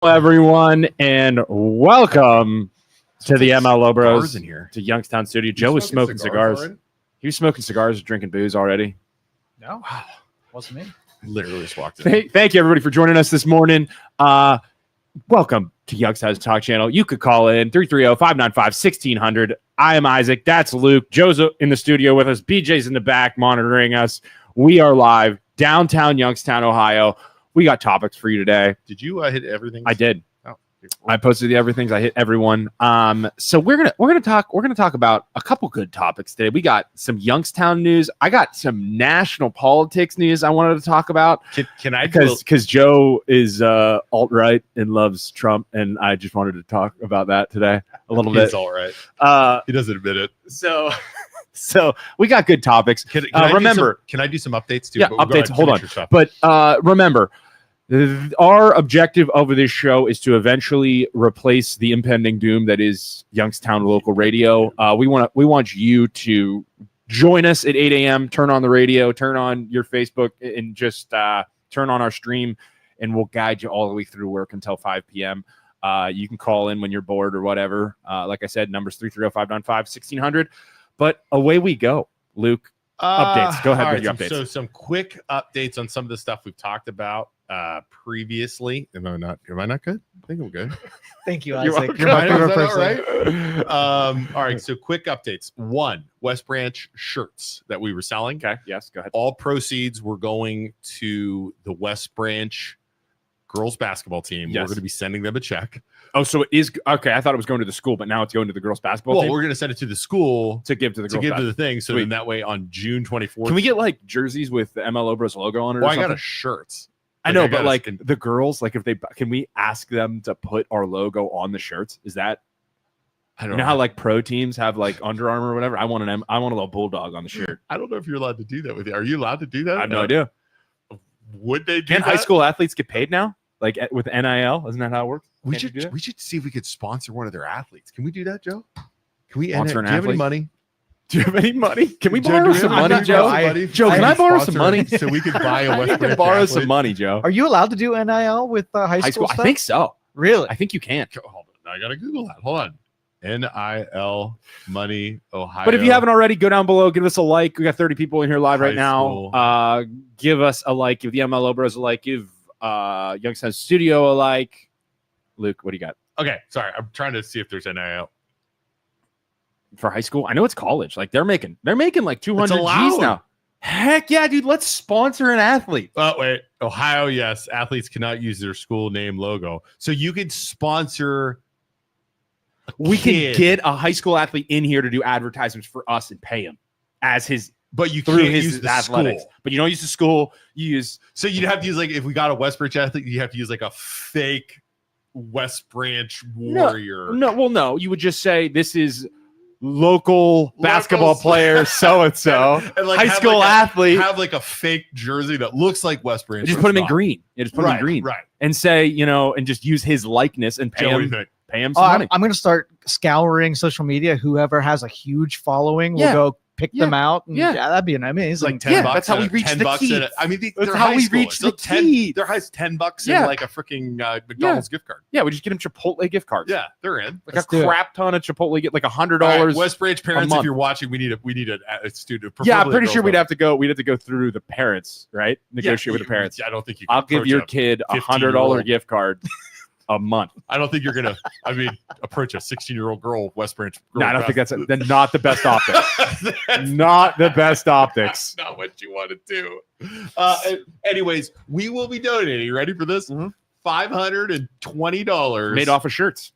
Everyone, and welcome to the MLO Bros in here. to Youngstown Studio. Joe was smoking cigars. He was smoking cigars, drinking booze already. No, wasn't me. Literally just walked in. Thank you, everybody, for joining us this morning. Welcome to Youngstown Talk Channel. You could call in 330-595-1600. I am Isaac. That's Luke. Joe's in the studio with us. BJ's in the back monitoring us. We are live downtown Youngstown, Ohio. We got topics for you today. Did you hit everything? I did. Oh, I posted the everythings. I hit everyone. So we're gonna talk about a couple good topics today. We got some Youngstown news. I got some national politics news I wanted to talk about. Can I? Because Joe is alt-right and loves Trump, and I just wanted to talk about that today a little bit. He's alt-right. He doesn't admit it. So we got good topics. Can I do some updates too? Yeah, updates. Hold on. But remember, our objective of this show is to eventually replace the impending doom that is Youngstown local radio. We want you to join us at 8 a.m. Turn on the radio, turn on your Facebook, and just turn on our stream, and we'll guide you all the way through work until 5 p.m. You can call in when you're bored or whatever. Like I said, numbers 330-595-1600. But away we go, Luke. Updates. Go ahead with your updates. So some quick updates on some of the stuff we've talked about previously. Am I not good? I think I'm good. Thank you, Isaac. You're my favorite person. All right. So quick updates. One, West Branch shirts that we were selling. Okay. Yes. Go ahead. All proceeds were going to the West Branch girls basketball team. Yes. We're going to be sending them a check. Oh, so it is okay. I thought it was going to the school, but now it's going to the girls basketball team. We're going to send it to the school to give to the girls to the thing. So Sweet. then that way on June 24th. Can we get like jerseys with the MLO Bros logo on it? Well, I got a shirt. I know, but like the girls, like if they can we ask them to put our logo on the shirts? Is that I don't you know how like pro teams have like Under Armour or whatever? I want a little bulldog on the shirt. I don't know if you're allowed to do that with you. Are you allowed to do that? I have no idea. Would they do Can that? high school athletes get paid now? Like with NIL? Isn't that how it works? We should see if we could sponsor one of their athletes. Can we do that, Joe? Can we sponsor an athlete? athlete? Money? Do you have any money? Can we Joe, borrow some money, Joe? Joe, can I borrow some money so we could buy a West I Branch can borrow athlete? some money, Joe. Are you allowed to do NIL with high school stuff? I think so. Really? I think you can. Hold on. I gotta Google that. Hold on. NIL money Ohio. But if you haven't already, go down below, give us a like. We got 30 people in here live right High now. Give us a like. Give the MLO Bros a like. Give Youngstown Studio a like. Luke, what do you got? Okay, sorry. I'm trying to see if there's NIL. For high school? I know it's college. Like they're making like 200 G's allowed. now. Heck yeah, dude. Let's sponsor an athlete. Oh, wait. Ohio, yes. Athletes cannot use their school name logo. So you could sponsor We can get a high school athlete in here to do advertisements for us and pay him as his but you through can't his use the athletics. school. But you don't use the school. You use So you'd have to use like if we got a West Branch athlete, you have to use like a fake West Branch warrior. No. You would just say this is local basketball player so and so, like high school athlete. Have like a fake jersey that looks like West Branch. Just put him in green. Yeah, just put him in green, right? And say and just use his likeness and pay Joe, him. Pay him some money. I'm going to start scouring social media. Whoever has a huge following will go pick them out. And that'd be amazing. Like $10. That's how we reach the key. I mean, that's how we reach the key. There has $10 in like a freaking McDonald's gift card. Yeah, we just get them Chipotle gift cards. Yeah, they're in. Like a crap ton of Chipotle, get like $100. West Branch parents, if you're watching, we need a student. Yeah, I'm pretty sure we'd have to go through the parents, right? Negotiate with the parents. I don't think you. I'll give your kid a $100 gift card a month. I don't think you're gonna. Approach a 16-year-old girl, West Branch. No, I don't think that's not the best optics. Not the best optics. Not what you want to do. Anyways, we will be donating. You ready for this? Mm-hmm. $520 made off of shirts.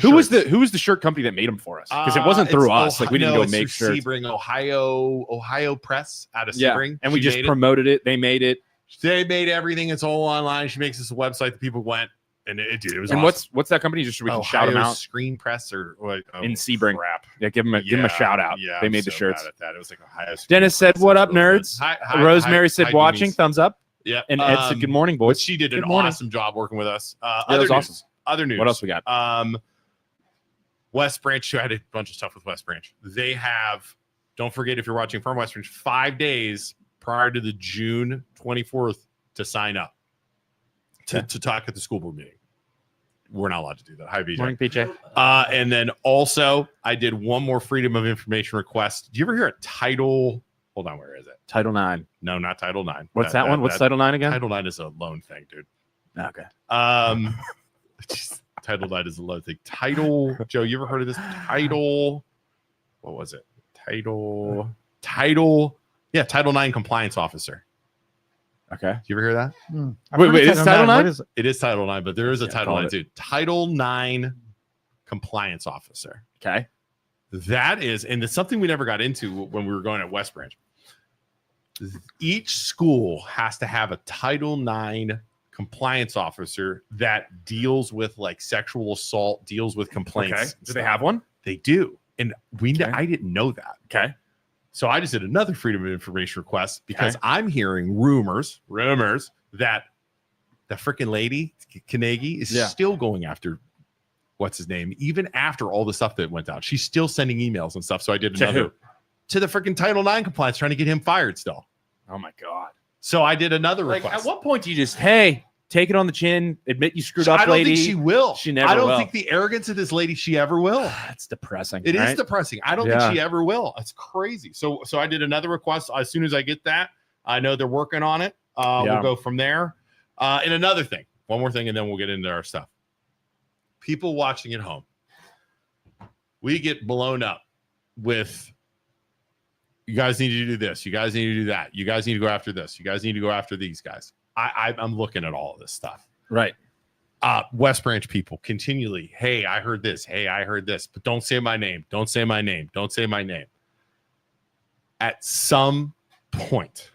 Who was the shirt company that made them for us? Because it wasn't through us. Like we didn't go make shirts. Sebring, Ohio Press out of Sebring, and we just promoted it. They made it. They made everything. It's all online. She makes us a website that people went. And it was and awesome. what's that company? Just so we can Ohio shout them out. Screen Press or what? In Sebring. Crap. Yeah, give them a shout out. Yeah, they made the shirts. Bad at that. It was like Ohio. Dennis said, "What up, nerds?" Hi, Rosemary said, "Watching." Thumbs up. Yeah. And Ed said, "Good morning, boys." She did an awesome job working with us. That was awesome. Other news. What else we got? West Branch. I had a bunch of stuff with West Branch. They have. Don't forget if you're watching from West Branch, 5 days prior to the June 24th to sign up to talk at the school board meeting. We're not allowed to do that. Hi, BJ. Morning, PJ. And then also, I did one more Freedom of Information request. Do you ever hear a Title? Hold on, where is it? Title IX. No, not Title IX. What's that one? What's Title IX again? Title IX is a loan thing, dude. Okay. Title IX is a loan thing. Title, Joe, you ever heard of this? Title, what was it? Title IX compliance officer. Okay. Did you ever hear that? Wait, is Title IX? It is Title IX, but there is a Title IX too. Title IX compliance officer. Okay. That is, and it's something we never got into when we were going at West Branch. Each school has to have a Title IX compliance officer that deals with like sexual assault, deals with complaints. Okay. Do they have one? They do. And I didn't know that. Okay. So I just did another Freedom of Information request because I'm hearing rumors that the freaking lady, Kanegi, is still going after what's his name, even after all the stuff that went down. She's still sending emails and stuff. So I did another to the freaking Title IX compliance, trying to get him fired still. Oh my God. So I did another request. At what point do you just, hey, take it on the chin, admit you screwed up, lady? I don't think she will. She never will. I don't think the arrogance of this lady, she ever will. That's depressing. It is depressing. I don't think she ever will. It's crazy. So I did another request. As soon as I get that, I know they're working on it. We'll go from there. And another thing, one more thing, and then we'll get into our stuff. People watching at home, we get blown up with, you guys need to do this. You guys need to do that. You guys need to go after this. You guys need to go after these guys. I'm looking at all of this stuff. Right. West Branch people continually, hey, I heard this. Hey, I heard this. But don't say my name. Don't say my name. Don't say my name. At some point,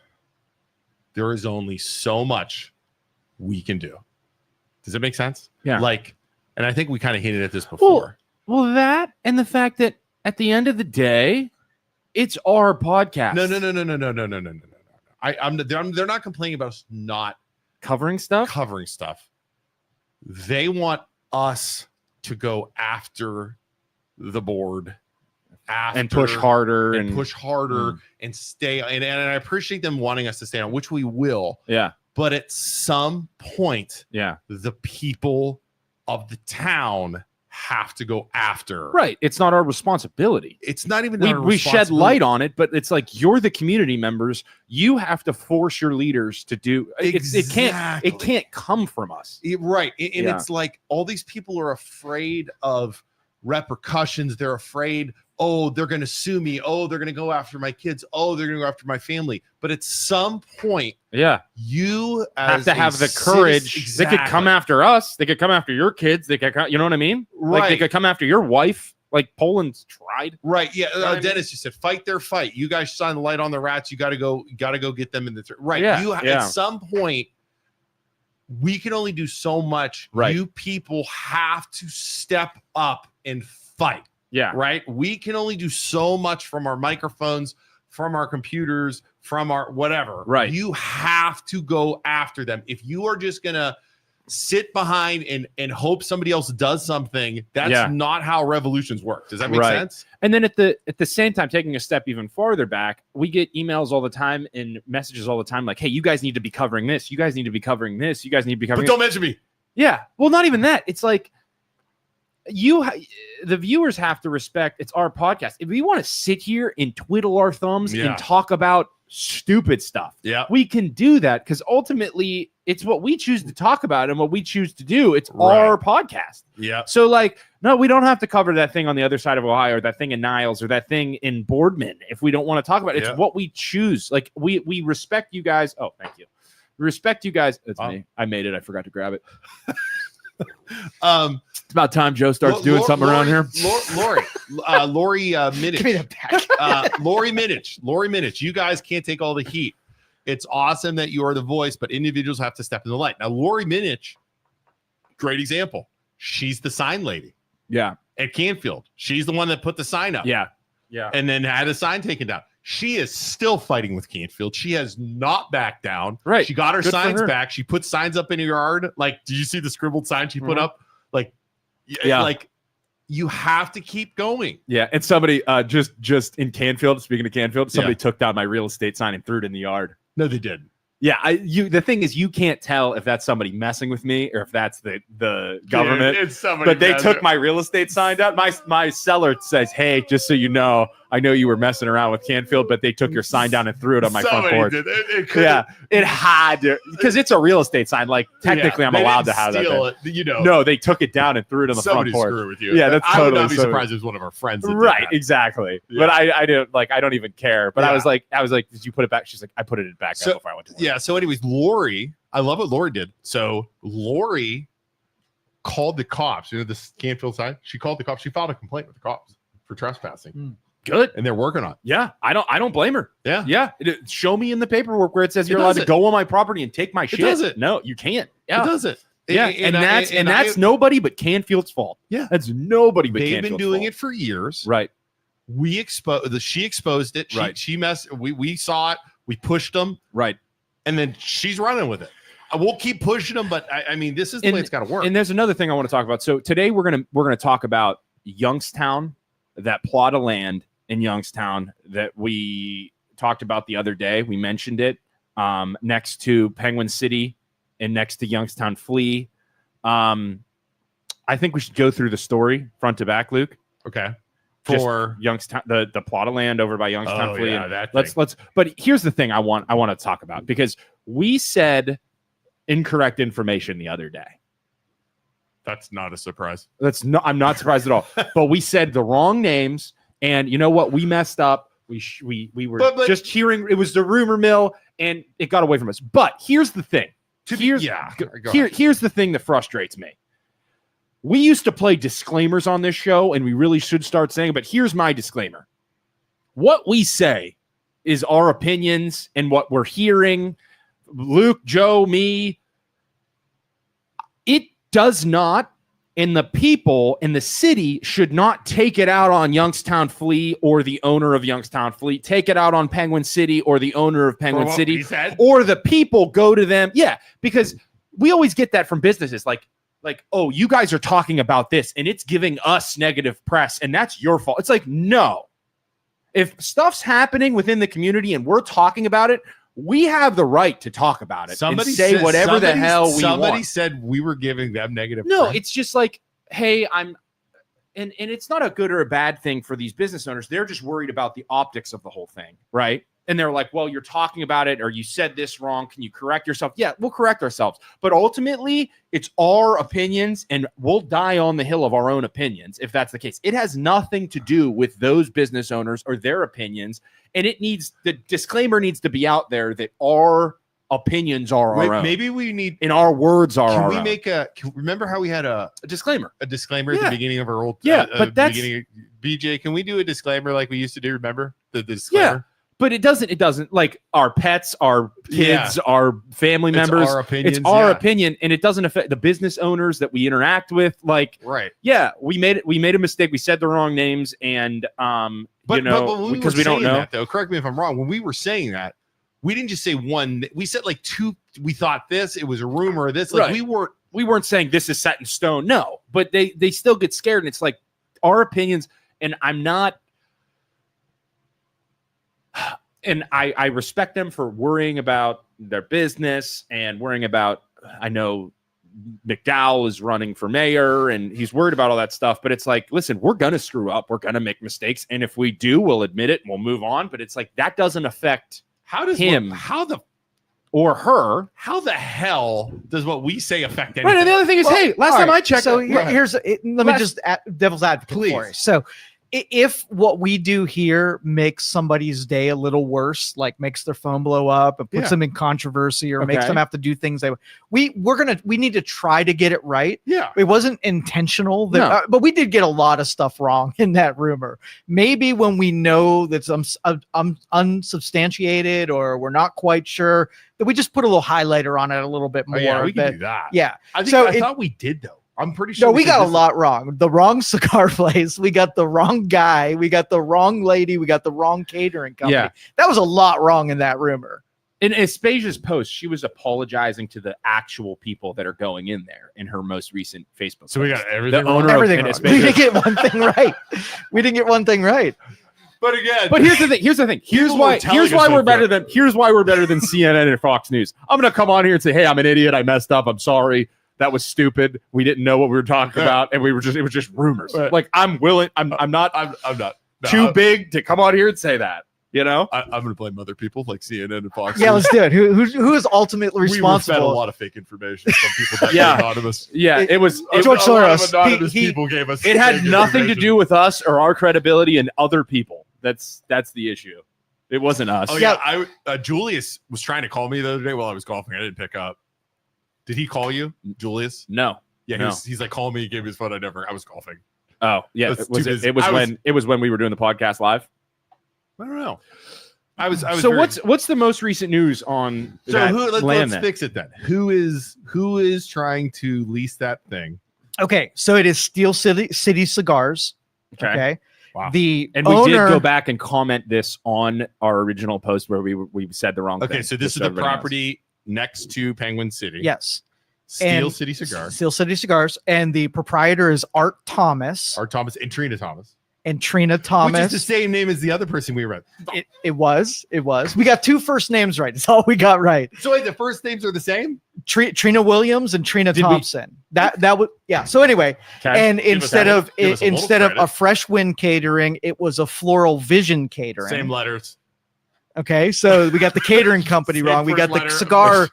there is only so much we can do. Does it make sense? Yeah. And I think we kind of hinted at this before. Well, that and the fact that at the end of the day, it's our podcast. No. They're not complaining about us not covering stuff. They want us to go after the board and push harder and stay. And I appreciate them wanting us to stay on, which we will. Yeah. But at some point, the people of the town have to go after. Right. It's not our responsibility. It's not even we shed light on it, but it's like you're the community members. You have to force your leaders to do it can't come from us. Right. And it's like all these people are afraid of repercussions. They're afraid, oh, they're going to sue me. Oh, they're going to go after my kids. Oh, they're going to go after my family. But at some point, you have to have the courage. Exactly. They could come after us. They could come after your kids. They could, you know what I mean? Right. Like they could come after your wife. Like Poland's tried. Right. Yeah. Dennis, you said fight their fight. You guys shine the light on the rats. You got to go get them in the right. Yeah. At some point, we can only do so much. Right. You people have to step up and fight. Yeah. Right. We can only do so much from our microphones, from our computers, from our whatever. Right. You have to go after them. If you are just going to sit behind and hope somebody else does something, that's not how revolutions work. Does that make sense? And then at the same time, taking a step even farther back, we get emails all the time and messages all the time like, hey, you guys need to be covering this. You guys need to be covering this. You guys need to be covering But don't mention me. Yeah. Well, not even that. It's like the viewers have to respect it's our podcast. If we want to sit here and twiddle our thumbs and talk about stupid stuff, we can do that because ultimately it's what we choose to talk about and what we choose to do. It's our podcast. Yeah. So no, we don't have to cover that thing on the other side of Ohio or that thing in Niles or that thing in Boardman if we don't want to talk about it. It's what we choose. Like we respect you guys. Oh, thank you. We respect you guys. That's me. I made it. I forgot to grab it. It's about time Joe starts doing something around here. Lori Minich. Give me that back. Lori Minich. You guys can't take all the heat. It's awesome that you are the voice, but individuals have to step in the light. Now, Lori Minich, great example. She's the sign lady. Yeah. At Canfield. She's the one that put the sign up. Yeah. Yeah. And then had a sign taken down. She is still fighting with Canfield. She has not backed down. Right. She got her signs back. She put signs up in her yard. Like, did you see the scribbled sign she put up? Like, like you have to keep going. Yeah. And somebody just in Canfield, speaking of Canfield, somebody took down my real estate sign and threw it in the yard. No, they didn't. Yeah, the thing is, you can't tell if that's somebody messing with me or if that's the government. Dude, it's somebody. But they took my real estate sign down. My seller says, "Hey, just so you know, I know you were messing around with Canfield, but they took your sign down and threw it on my front porch." Did. It had to, because it's a real estate sign. Like technically, I'm allowed to have that. No, they took it down and threw it on the front porch. Screw with you. Yeah, that's totally. I would not be surprised if it was one of our friends. Right, exactly. Yeah. But I didn't like. I don't even care. But I was like, did you put it back? She's like, I put it back up before I went to work. Yeah. So, anyways, Lori, I love what Lori did. So Lori called the cops. This Canfield side. She called the cops. She filed a complaint with the cops for trespassing. Good. And they're working on it. Yeah. I don't blame her. Yeah. Yeah. Show me in the paperwork where it says you're allowed to go on my property and take my shit. Does it? No, you can't. Yeah. It does it. Yeah. And that's nobody but Canfield's fault. Yeah. That's nobody but They've Canfield's been doing fault. it for years. Right. She exposed it. She messed. We saw it. We pushed them. Right. And then she's running with it. We'll keep pushing them, but I mean, this is the way it's got to work. And there's another thing I want to talk about. So today we're gonna talk about Youngstown, that plot of land in Youngstown that we talked about the other day. We mentioned it next to Penguin City and next to Youngstown Flea. I think we should go through the story front to back, Luke. Okay. For Youngstown, the plot of land over by Youngstown Flea. Yeah, let's. But here's the thing I want to talk about, because we said incorrect information the other day. That's not a surprise. I'm not surprised at all. But we said the wrong names, and you know what? We messed up. We were just hearing. It was the rumor mill, and it got away from us. But here's the thing. Here's the thing that frustrates me. We used to play disclaimers on this show, and we really should start saying, but here's my disclaimer. What we say is our opinions and what we're hearing. Luke, Joe, me. It does not, and the people in the city should not take it out on Youngstown Flea or the owner of Youngstown Flea. Take it out on Penguin City or the owner of Penguin City. Or the people go to them. Yeah, because we always get that from businesses. Like, oh, you guys are talking about this and it's giving us negative press and that's your fault. It's like, no. If stuff's happening within the community and we're talking about it, we have the right to talk about it and say whatever the hell we want. Somebody said we were giving them negative press. No, press. It's just like, hey, and it's not a good or a bad thing for these business owners. They're just worried about the optics of the whole thing, right? And they're like, well, you're talking about it, or you said this wrong. Can you correct yourself? Yeah, we'll correct ourselves. But ultimately, it's our opinions, and we'll die on the hill of our own opinions if that's the case. It has nothing to do with those business owners or their opinions. And the disclaimer needs to be out there that our opinions are our own. Maybe we need, and our words are our own. Remember how we had a disclaimer? A disclaimer at the beginning of our old, but that's beginning of, BJ, can we do a disclaimer like we used to do? Remember the disclaimer? Yeah. But it doesn't like our pets, our kids, our family members. It's our opinions. It's our opinion, and it doesn't affect the business owners that we interact with. Like, right? Yeah, we made a mistake. We said the wrong names, and because we don't know. That, though, correct me if I'm wrong. When we were saying that, we didn't just say one. We said like two. We thought this. It was a rumor of this. Like we weren't saying this is set in stone. No, but they still get scared, and it's like our opinions. And I'm not. And I respect them for worrying about their business and worrying about, I know McDowell is running for mayor and he's worried about all that stuff, but it's like, listen, we're going to screw up. We're going to make mistakes. And if we do, we'll admit it and we'll move on. But it's like, that doesn't affect him or her. How the hell does what we say affect anything? Right. And the other thing is, hey, last time I checked. So let me just devil's advocate for you. So if what we do here makes somebody's day a little worse, like makes their phone blow up and puts them in controversy or makes them have to do things we need to try to get it right. Yeah. It wasn't intentional, but we did get a lot of stuff wrong in that rumor. Maybe when we know that's unsubstantiated or we're not quite sure, that we just put a little highlighter on it a little bit more. Yeah, we can do that. Yeah. I thought we did though. I'm pretty sure. No, we got a lot wrong. The wrong cigar place. We got the wrong guy. We got the wrong lady. We got the wrong catering company. Yeah. That was a lot wrong in that rumor. In Aspasia's post, she was apologizing to the actual people that are going in there in her most recent Facebook So post. We got everything wrong. Everything wrong. We didn't get one thing right. But again, but here's the thing. Here's why we're better than CNN and Fox News. I'm gonna come on here and say, hey, I'm an idiot. I messed up. I'm sorry. That was stupid. We didn't know what we were talking about, and it was just rumors. Right. Like I'm willing. I'm not too big to come on here and say that. You know, I'm going to blame other people like CNN and Fox. Yeah, let's do it. Who is ultimately responsible? We were fed a lot of fake information from people that were anonymous. Yeah, it was George Soros. Anonymous people gave us. It had nothing to do with us or our credibility and other people. That's the issue. It wasn't us. Oh yeah, Julius was trying to call me the other day while I was golfing. I didn't pick up. Did he call you, Julius? No. Yeah, no. He's like, call me. He gave me his phone. I was golfing. Oh yeah, it was when we were doing the podcast live. I don't know. I was. So what's the most recent news on? Let's fix it then. Who is trying to lease that thing? Okay, so it is Steel City Cigars. Okay. Wow. The and owner, we did go back and comment this on our original post where we said the wrong thing. Okay, so this is the property next to Penguin City. Yes. Steel City Cigars. Steel City Cigars, and the proprietor is Art Thomas. Art Thomas and Trina Thomas. Thomas, which is the same name as the other person we read. It was. We got two first names right. That's all we got right. So wait, the first names are the same? Trina Williams and Trina Thompson. That would So anyway, and instead of a Fresh Wind Catering, it was a Floral Vision Catering. Same letters. Okay, so we got the catering company wrong. We got the cigar.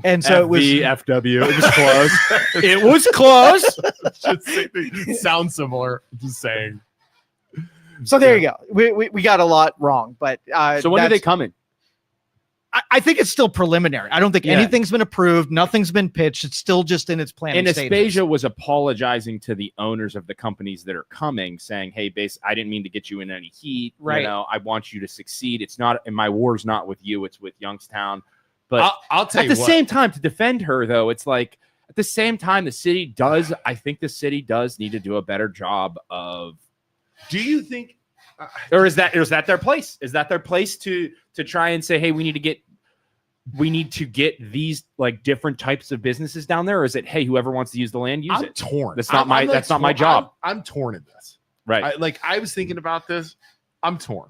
And so it was FW. It was close. It was close. It sounds similar. Just saying. So there you go. We got a lot wrong, but so when are they coming? I think it's still preliminary. I don't think anything's been approved. Nothing's been pitched. It's still just in its planning stages. And Aspasia was apologizing to the owners of the companies that are coming, saying, "Hey, I didn't mean to get you in any heat. Right. You know, I want you to succeed. It's not, and my war's not with you. It's with Youngstown." But I'll tell you at the same time, to defend her, though, it's like at the same time, I think the city does need to do a better job of. Do you think, or is that their place? Is that their place to try and say, hey, we need to get these like different types of businesses down there? Or is it, hey, whoever wants to use the land, use it? Torn. That's not my job. I'm torn in this. Right. I was thinking about this. I'm torn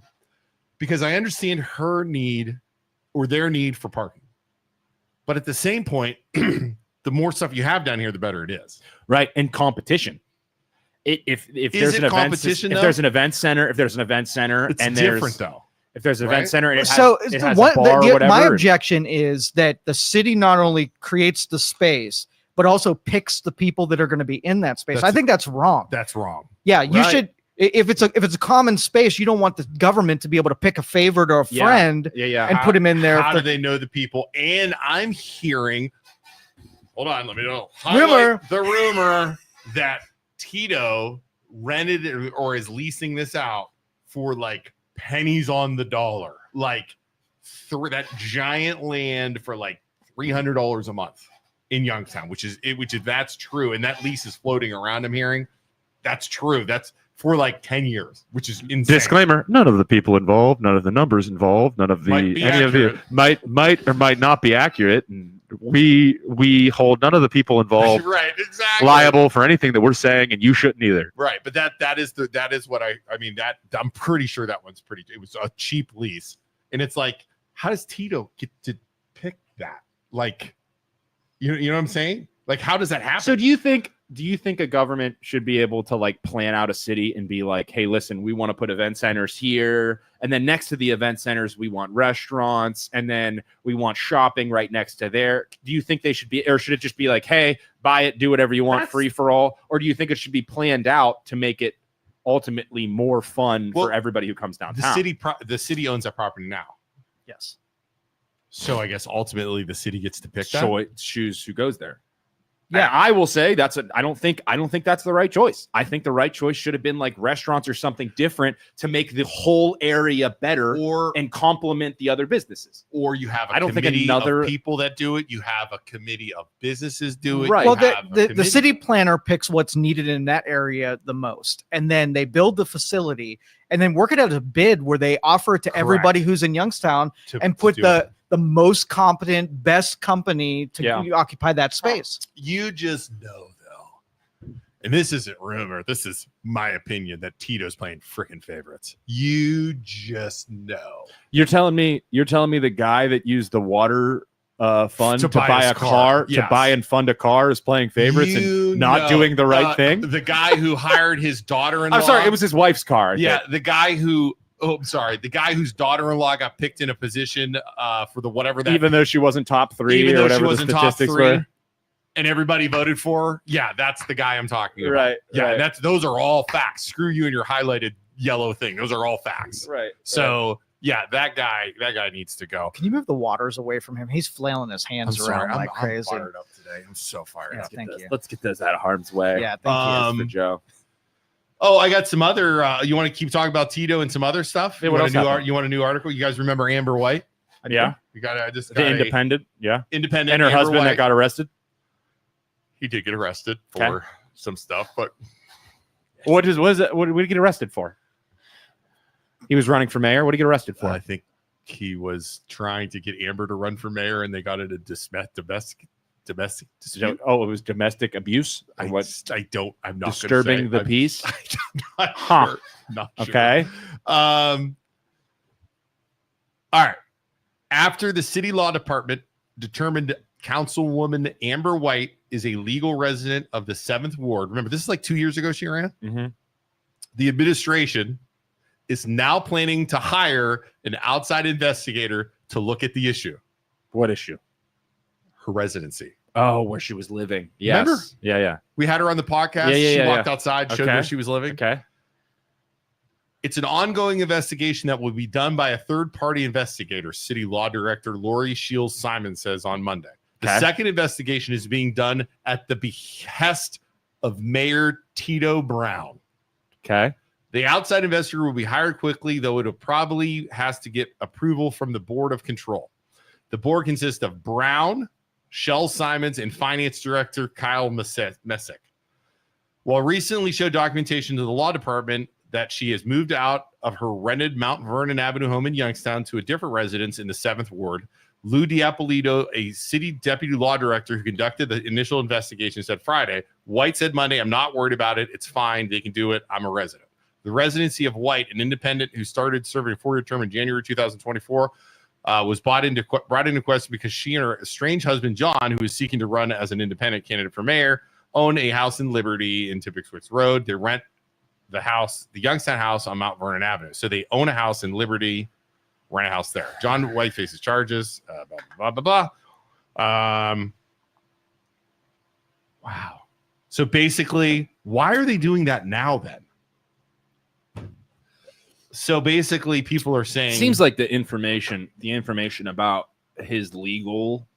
because I understand her need or their need for parking. But at the same point, the more stuff you have down here, the better it is. Right. And competition. If there's an event center, it's and different though. If there's an event center and it has a bar or whatever. My objection is that the city not only creates the space, but also picks the people that are going to be in that space. I think that's wrong. That's wrong. Yeah, you should. If it's a common space, you don't want the government to be able to pick a favorite or a friend and put him in there. How do they know the people? And I'm hearing, hold on, let me know. The rumor that Tito rented or is leasing this out for like pennies on the dollar, like that giant land for like $300 a month in Youngstown, which is that's true. And that lease is floating around. I'm hearing that's true. That's for like 10 years, which is insane. Disclaimer: none of the people involved, none of the numbers involved, none of the might or might not be accurate. And we hold none of the people involved liable for anything that we're saying, and you shouldn't either. Right, but that is what I mean. That I'm pretty sure that one's pretty. It was a cheap lease, and it's like, how does Tito get to pick that? Like, you know what I'm saying? Like, how does that happen? So do you think a government should be able to like plan out a city and be like, hey, listen, we want to put event centers here, and then next to the event centers we want restaurants, and then we want shopping right next to there? Do you think they should be, or should it just be like, hey, buy it, do whatever you want, free for all? Or do you think it should be planned out to make it ultimately more fun for everybody who comes downtown? The city owns that property now. Yes. So I guess ultimately the city gets to pick that. So it choose who goes there. Yeah, I will say I don't think that's the right choice. I think the right choice should have been like restaurants or something different to make the whole area better and complement the other businesses. Or you have of people that do it. You have a committee of businesses do it. Right. Well, the city planner picks what's needed in that area the most, and then they build the facility and then work it out as a bid where they offer it to everybody who's in Youngstown and put the most competent, best company to occupy that space. You just know, though, and this isn't rumor, this is my opinion, that Tito's playing freaking favorites. You just know. You're telling me the guy that used the water fund to buy a car, yes. to buy and fund a car is playing favorites and not doing the right thing? The guy who hired his daughter-in-law. I'm sorry, it was his wife's car. The guy who the guy whose daughter-in-law got picked in a position for the whatever that, even though she wasn't top 3, even or though whatever she wasn't the top statistics 3, were. and everybody voted for her. Yeah, that's the guy I'm talking about. Right. Yeah, right. those are all facts. Screw you and your highlighted yellow thing. Those are all facts. Right. So yeah, that guy needs to go. Can you move the waters away from him? He's flailing his hands around like crazy. I'm fired up today. I'm so fired up. Thank you. Let's get those out of harm's way. Yeah, thank you. For Joe. Oh, I got some other. You want to keep talking about Tito and some other stuff? Yeah, you want a new article? You guys remember Amber White? Yeah. You got. I just got the Independent. Independent. And her Amber husband White. that got arrested. He did get arrested for some stuff, but what did he get arrested for? He was running for mayor. What did he get arrested for? I think he was trying to get Amber to run for mayor, and they got into domestic dispute. Oh, it was domestic abuse. I'm not disturbing the peace. I'm not sure. Not sure. Okay. All right. After the city law department determined Councilwoman Amber White is a legal resident of the 7th Ward. Remember, this is like 2 years ago she ran. Mm-hmm. The administration is now planning to hire an outside investigator to look at the issue. What issue? Her residency. Oh, where she was living. Yes. Remember? Yeah. We had her on the podcast. She walked outside, showed where she was living. Okay. It's an ongoing investigation that will be done by a third-party investigator, City Law Director Lori Shields Simon says on Monday. The second investigation is being done at the behest of Mayor Tito Brown. Okay. The outside investigator will be hired quickly, though it probably has to get approval from the Board of Control. The board consists of Brown, Shell Simons, and Finance Director Kyle Messick. While recently showed documentation to the law department that she has moved out of her rented Mount Vernon Avenue home in Youngstown to a different residence in the 7th Ward, Lou Diapolito, a city deputy law director who conducted the initial investigation, said Friday, White said Monday, I'm not worried about it. It's fine. They can do it. I'm a resident. The residency of White, an independent who started serving a 4-year term in January 2024, was brought into question because she and her estranged husband, John, who is seeking to run as an independent candidate for mayor, own a house in Liberty in Tippecanoe Road. They rent the house, the Youngstown house on Mount Vernon Avenue. So they own a house in Liberty, rent a house there. John White faces charges, blah, blah, blah, blah. Wow. So basically, why are they doing that now then? So basically, people are saying... Seems like the information about his legal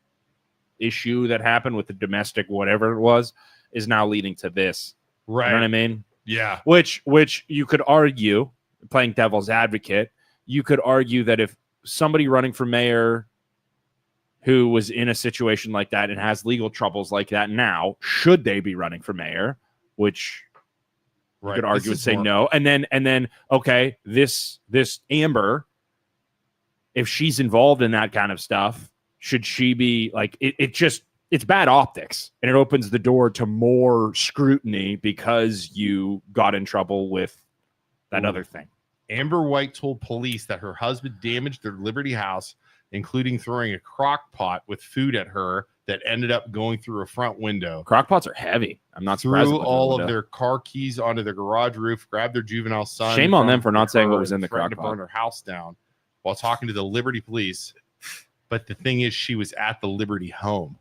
issue that happened with the domestic whatever it was is now leading to this. Right. You know what I mean? Yeah. Which you could argue, playing devil's advocate, you could argue that if somebody running for mayor who was in a situation like that and has legal troubles like that now, should they be running for mayor? Which you could argue and say no. And then okay, this Amber, if she's involved in that kind of stuff, should she be like it's bad optics, and it opens the door to more scrutiny because you got in trouble with that other thing. Amber White told police that her husband damaged their Liberty house, including throwing a crock pot with food at her that ended up going through a front window. Crock pots are heavy. I'm not surprised. Threw all of their car keys onto the garage roof, grabbed their juvenile son. Shame on them for not saying what was in the crock pot. To burn her house down while talking to the Liberty police. But the thing is, she was at the Liberty home.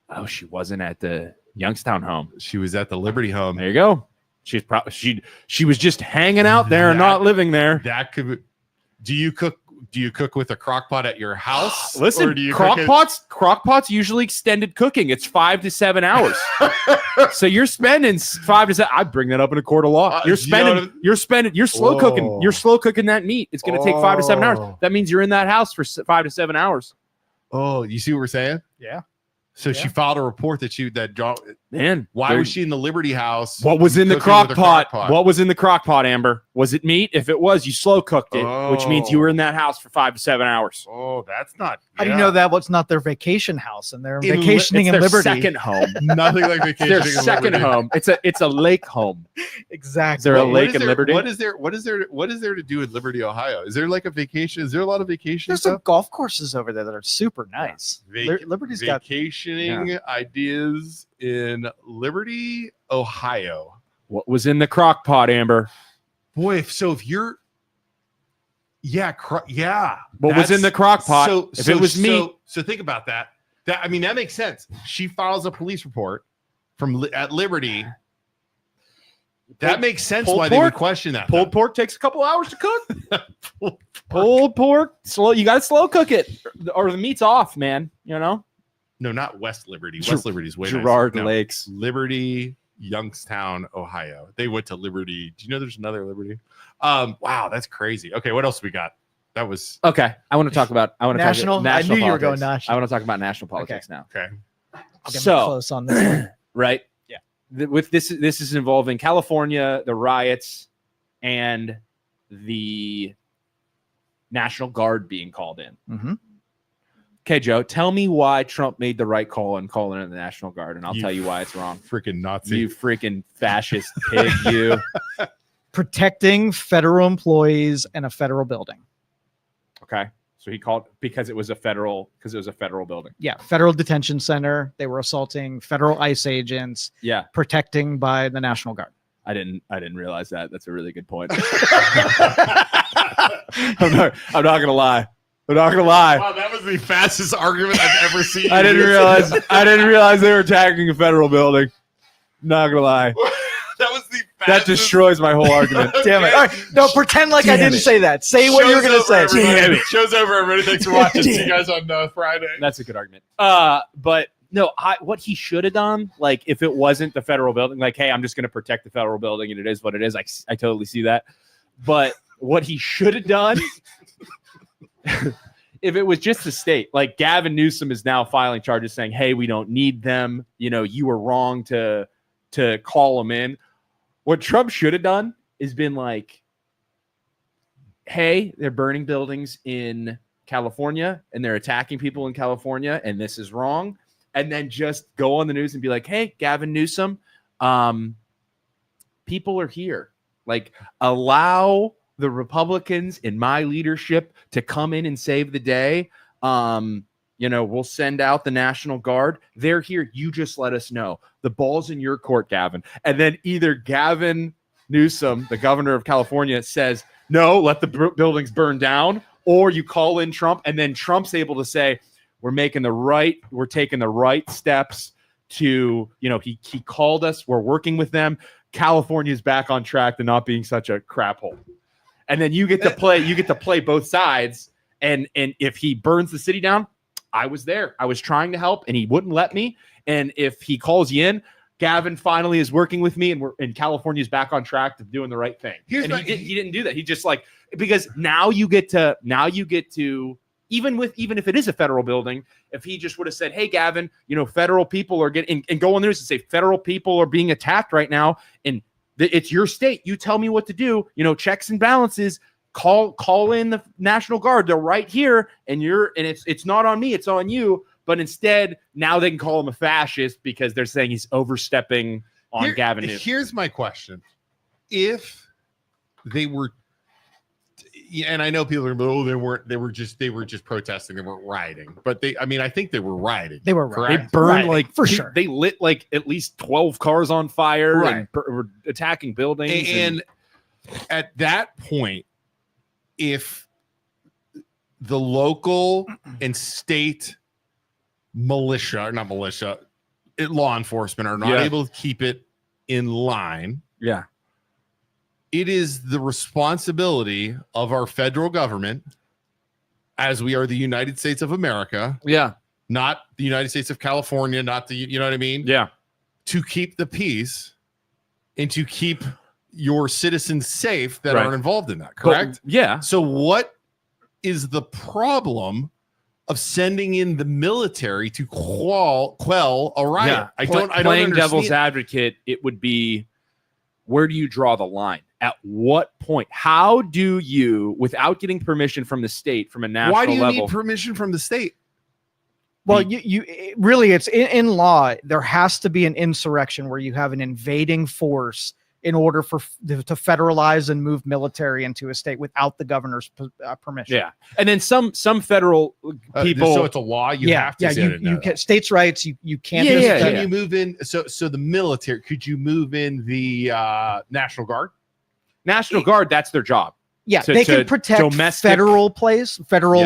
Oh, she wasn't at the Youngstown home. She was at the Liberty home. There you go. She's probably she was just hanging out there and not living there. That could. Do you cook with a crock pot at your house? Listen, crock pots usually extended cooking. It's 5 to 7 hours. So you're spending 5 to 7. I bring that up in a court of law. You're slow cooking. You're slow cooking that meat. It's going to take 5 to 7 hours. That means you're in that house for 5 to 7 hours. Oh, you see what we're saying? Yeah. So she filed a report that John. Man, why was she in the Liberty house? What was in the crock pot? What was in the crock pot, Amber? Was it meat? If it was, you slow cooked it, which means you were in that house for 5 to 7 hours. Oh, that's not. How do you know that? What's not their vacation house and they're vacationing in their Liberty? Second home. Nothing like vacationing. Their second home. It's a lake home. Exactly. Is there a lake in Liberty? What is there to do in Liberty, Ohio? Is there like a vacation? Is there a lot of vacation? There's some golf courses over there that are super nice. Liberty's got vacationing ideas in Liberty, Ohio. What was in the crock pot, Amber? Boy, if you're, What was in the crock pot? If it was meat. So think about that. That makes sense. She files a police report at Liberty. That makes sense why they would question that. Pulled pork takes a couple hours to cook. Pulled pork, slow. You got to slow cook it, or the meat's off, man. No, not West Liberty. West Liberty's way Girard nicer. Lakes. Liberty, Youngstown, Ohio. They went to Liberty. Do you know there's another Liberty? Wow, that's crazy. Okay, what else we got? That was okay. I want to talk about national. I knew you were going national. I want to talk about national politics now. Okay. I'll get close on this one. Right. Yeah. With this is involving California, the riots, and the National Guard being called in. Mm-hmm. Okay, Joe, tell me why Trump made the right call in calling in the National Guard, and I'll tell you why it's wrong. Freaking Nazi. You freaking fascist pig, you. Protecting federal employees and a federal building. Okay. So he called because it was a federal building. Yeah, federal detention center. They were assaulting federal ICE agents. Yeah. Protecting by the National Guard. I didn't realize that. That's a really good point. I'm not gonna lie. Wow, that was the fastest argument I've ever seen. I didn't realize they were attacking a federal building. Not gonna lie. That was the fastest. That destroys my whole argument. Damn it. All right, no, pretend like I didn't say that. Say what you were going to say. Damn it. Show's over, everybody. Thanks for watching. See you guys on Friday. That's a good argument. But no, what he should have done, like if it wasn't the federal building, like, hey, I'm just going to protect the federal building and it is what it is. I totally see that. But what he should have done, if it was just the state, like Gavin Newsom is now filing charges saying, hey, we don't need them. You were wrong to call them in. What Trump should have done is been like, hey, they're burning buildings in California and they're attacking people in California and this is wrong. And then just go on the news and be like, hey, Gavin Newsom, people are here. Like, allow the Republicans in my leadership to come in and save the day. We'll send out the National Guard. They're here. You just let us know. The ball's in your court, Gavin. And then either Gavin Newsom, the governor of California, says, no, let the buildings burn down, or you call in Trump, and then Trump's able to say, we're taking the right steps to, he called us. We're working with them. California's back on track to not being such a crap hole. And then you get to play both sides. And if he burns the city down, I was there. I was trying to help, and he wouldn't let me. And if he calls you in, Gavin finally is working with me, and California's back on track to doing the right thing. He didn't do that. He just because now you get to even if it is a federal building, if he just would have said, hey, Gavin, federal people are getting, and go on the news and say federal people are being attacked right now, and it's your state. You tell me what to do. Checks and balances. Call in the National Guard. They're right here, and it's not on me, it's on you. But instead, now they can call him a fascist because they're saying he's overstepping on Gavin Newsom. Here's my question: if they were, and I know people are, they were just protesting, they weren't rioting, but I think they were rioting. They were rioting. They burned for sure. They lit at least 12 cars on fire, and were attacking buildings. And at that point, if the local and state law enforcement are not able to keep it in line, it is the responsibility of our federal government, as we are the United States of America, not the United States of California, not the, you know what I mean? To keep the peace and to keep your citizens safe that aren't involved in that, correct? So what is the problem of sending in the military to quell a riot? I don't playing understand. devil's advocate, it would be, where do you draw the line? At what point? How do you, without getting permission from the state, from a national level? Why do you need permission from the state? Well, really, it's in law. There has to be an insurrection where you have an invading force in order to federalize and move military into a state without the governor's permission. Yeah, and then some federal people. So it's a law. You have to. You get states' rights. You can't. Can you move in? So the military. Could you move in the National Guard? National Guard. That's their job. Yeah, they can protect federal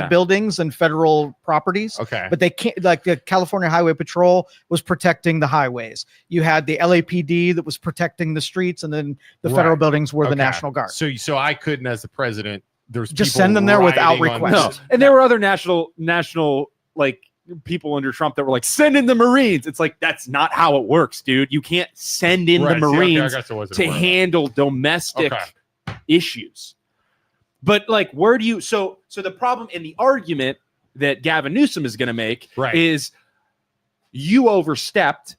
buildings and federal properties. Okay. But they can't, like the California Highway Patrol was protecting the highways. You had the LAPD that was protecting the streets, and then the federal buildings were the National Guard. So I couldn't, as the president, there's just send them there without request. No. And there were other national like people under Trump that were like, send in the Marines. It's like, that's not how it works, dude. You can't send in the Marines to handle domestic issues. But like, where do you, so the problem and the argument that Gavin Newsom is going to make is you overstepped.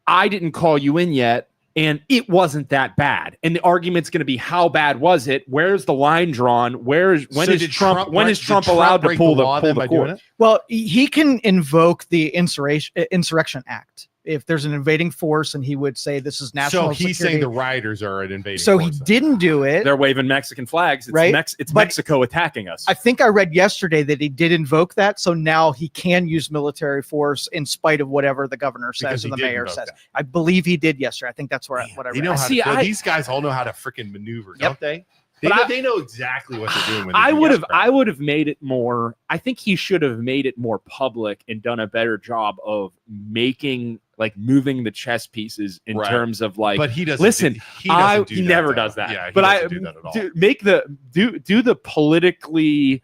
I didn't call you in yet. And it wasn't that bad. And the argument's going to be, how bad was it? Where's the line drawn? When is Trump allowed to pull the cord? Well, he can invoke the Insurrection Act if there's an invading force, and he would say this is national security. So he's saying the rioters are an invading force. He didn't do it. They're waving Mexican flags. It's Mexico attacking us. I think I read yesterday that he did invoke that, so now he can use military force in spite of whatever the governor says and the mayor says. I believe he did yesterday. I think that's what I read. These guys all know how to freaking maneuver, don't they? They know exactly what they're doing. I would have made it more. I think he should have made it more public and done a better job of moving the chess pieces in terms of like. But he doesn't. Listen, he never does that. Yeah, but doesn't do that at all. Do the politically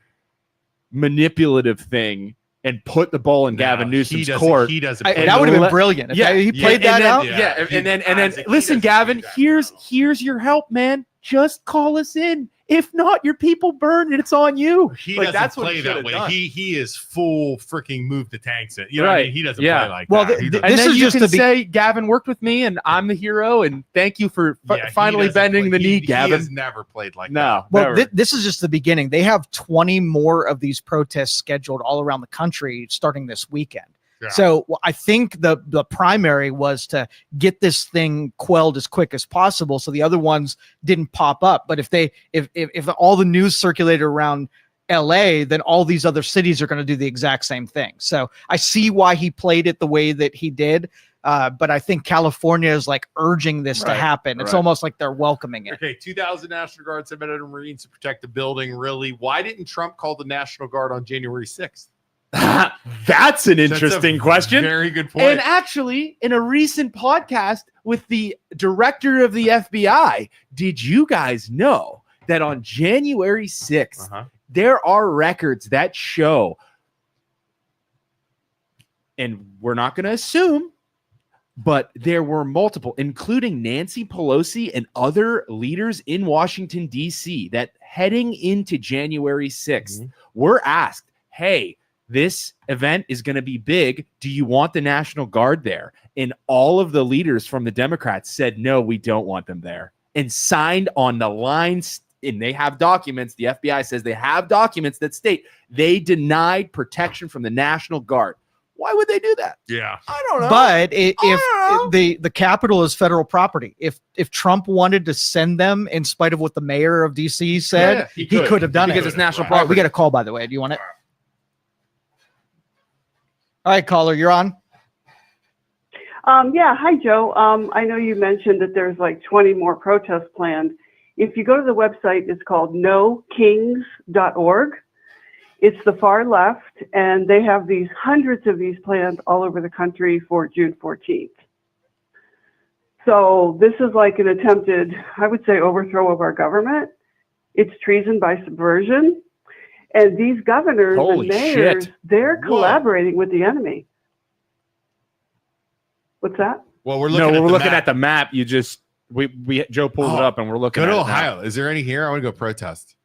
manipulative thing and put the ball in Gavin Newsom's court. He doesn't. That would have been brilliant. He played that out. Yeah, and then listen, Gavin. Here's your help, man. Just call us in. If not, your people burn and it's on you. He doesn't play that way. Done. He is full freaking move the tanks. You know what I mean? He doesn't play like that. And then you can say, Gavin worked with me and I'm the hero and thank you for finally bending the knee, Gavin. He has never played like that. No. Well, this is just the beginning. They have 20 more of these protests scheduled all around the country starting this weekend. Yeah. So I think the primary was to get this thing quelled as quick as possible, so the other ones didn't pop up. But if all the news circulated around LA, then all these other cities are going to do the exact same thing. So I see why he played it the way that he did. But I think California is like urging this to happen. It's almost like they're welcoming it. Okay, 2,000 National Guard submitted to Marines to protect the building. Really, why didn't Trump call the National Guard on January 6th? That's an interesting question. Very good point. And actually, in a recent podcast with the director of the FBI, did you guys know that on January 6th, there are records that show, and we're not going to assume, but there were multiple, including Nancy Pelosi and other leaders in Washington, D.C., that heading into January 6th were asked, hey, this event is going to be big. Do you want the National Guard there? And all of the leaders from the Democrats said, no, we don't want them there, and signed on the lines. And they have documents. The FBI says they have documents that state they denied protection from the National Guard. Why would they do that? Yeah, I don't know. But if the Capitol is federal property, if Trump wanted to send them in spite of what the mayor of DC said, he could have done it because it's national property. We got a call, by the way. Do you want it? All right, caller, you're on. Yeah. Hi, Joe. I know you mentioned that there's like 20 more protests planned. If you go to the website, it's called nokings.org. It's the far left, and they have hundreds of these planned all over the country for June 14th. So this is like an attempted, I would say, overthrow of our government. It's treason by subversion. And these governors and mayors, they're collaborating with the enemy. What's that? Well, we're looking at the map. You just Joe pulled it up and we're looking at it. Go to Ohio. Is there any here? I want to go protest.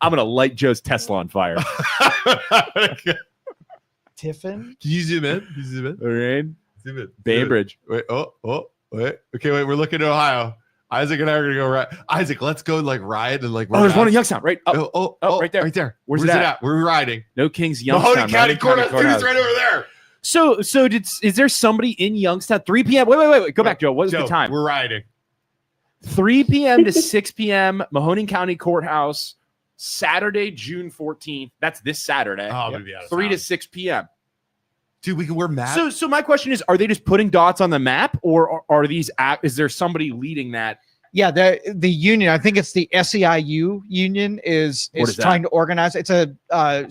I'm gonna light Joe's Tesla on fire. Tiffin? Can you zoom in? All right. Zoom in. Bainbridge. Wait. Wait. Okay. Wait. We're looking at Ohio. Isaac and I are gonna go right. Isaac, let's go like ride and like. There's one in Youngstown, right? Oh, right there, right there. Where's it at? We're riding. No Kings, Youngstown. Mahoning County Courthouse, dude, it's right over there. So is there somebody in Youngstown? 3 p.m. Wait. Go back, Joe. What is the time? We're riding. 3 p.m. to 6 p.m. Mahoning County Courthouse, Saturday, June 14th. That's this Saturday. Oh, I'm gonna be out of 3 town. to 6 p.m. Dude, we can wear masks. So my question is, are they just putting dots on the map, or are these? Is there somebody leading that? Yeah, the union. I think it's the SEIU union is trying to organize. It's a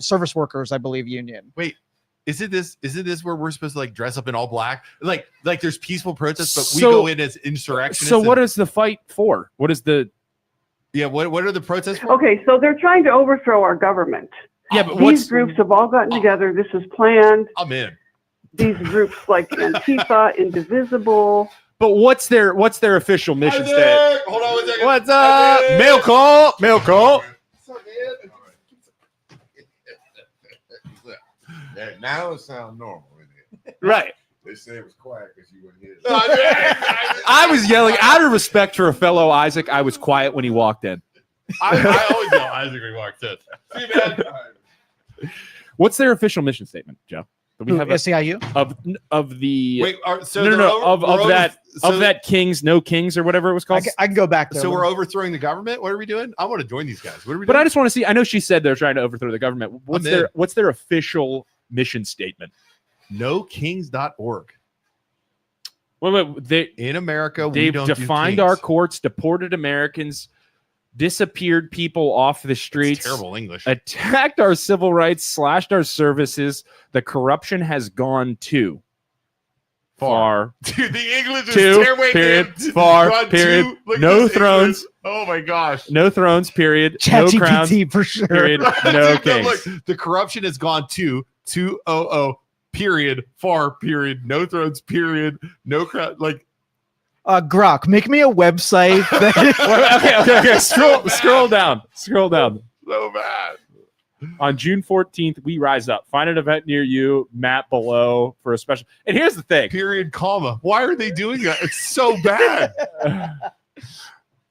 service workers, I believe, union. Wait, is it this where we're supposed to like dress up in all black? Like there's peaceful protests, but we go in as insurrectionists. So what is the fight for? What is the? Yeah, what are the protests for? Okay, so they're trying to overthrow our government. Yeah, but these groups have all gotten together. This is planned. I'm in. These groups like Antifa, Indivisible. But what's their official mission statement? Hold on 1 second. What's up? Mail call. Mail call. Now it sounds normal. Right. They say it was quiet because you wouldn't hear it. I was yelling out of respect for a fellow Isaac. I was quiet when he walked in. I always yell Isaac when he walks in. See, man. What's their official mission statement, Joe? Do we have SEIU of the wait? So that Kings, no Kings, or whatever it was called. I can go back there. So we're overthrowing the government. What are we doing? I want to join these guys. What are we doing? But I just want to see. I know she said they're trying to overthrow the government. What's their official mission statement? NoKings.org. Wait. In America, they've we don't defined do our courts, deported Americans, disappeared people off the streets. That's terrible English. Attacked our civil rights, slashed our services. The corruption has gone too far. Dude, the English is Too, terrible. period, far, period. No thrones. Oh my gosh. No thrones, period. No crowns, ChatGPT for sure. period. No Dude, kings. look, the corruption has gone to 200, period, far, period. No thrones, period. No crowd. Like, Grok, make me a website. Okay. Scroll down. so bad. On June 14th, we rise up. Find an event near you. Map below for a special. And here's the thing. Period, comma. Why are they doing that? It's so bad.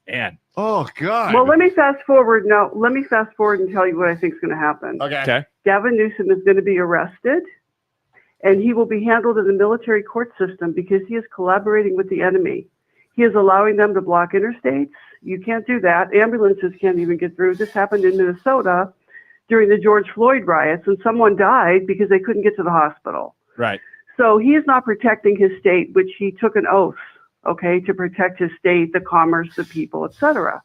Man. Oh God. Well, let me fast forward. No, let me fast forward and tell you what I think is going to happen. Okay. Gavin Newsom is going to be arrested, and he will be handled in the military court system because he is collaborating with the enemy. He is allowing them to block interstates. You can't do that. Ambulances can't even get through. This happened in Minnesota during the George Floyd riots, and someone died because they couldn't get to the hospital. Right. So he is not protecting his state, which he took an oath, to protect his state, the commerce, the people, etc.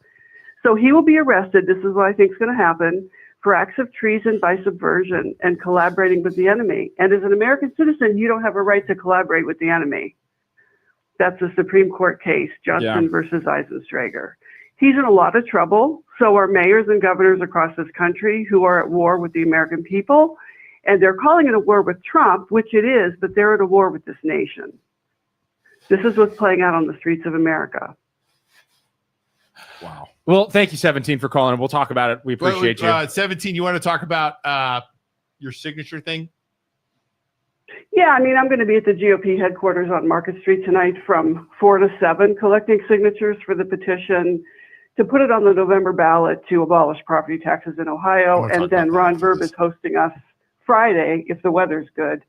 So he will be arrested. This is what I think is going to happen for acts of treason by subversion and collaborating with the enemy. And as an American citizen, you don't have a right to collaborate with the enemy. That's a Supreme Court case, Johnson versus Eisenstrager. He's in a lot of trouble. So are mayors and governors across this country who are at war with the American people. And they're calling it a war with Trump, which it is, but they're at a war with this nation. This is what's playing out on the streets of America. Wow. Well, thank you, 17, for calling. We'll talk about it. We appreciate you. 17, you want to talk about your signature thing? Yeah, I mean, I'm going to be at the GOP headquarters on Market Street tonight from 4 to 7, collecting signatures for the petition to put it on the November ballot to abolish property taxes in Ohio. And then Ron Verb is hosting us Friday, if the weather's good,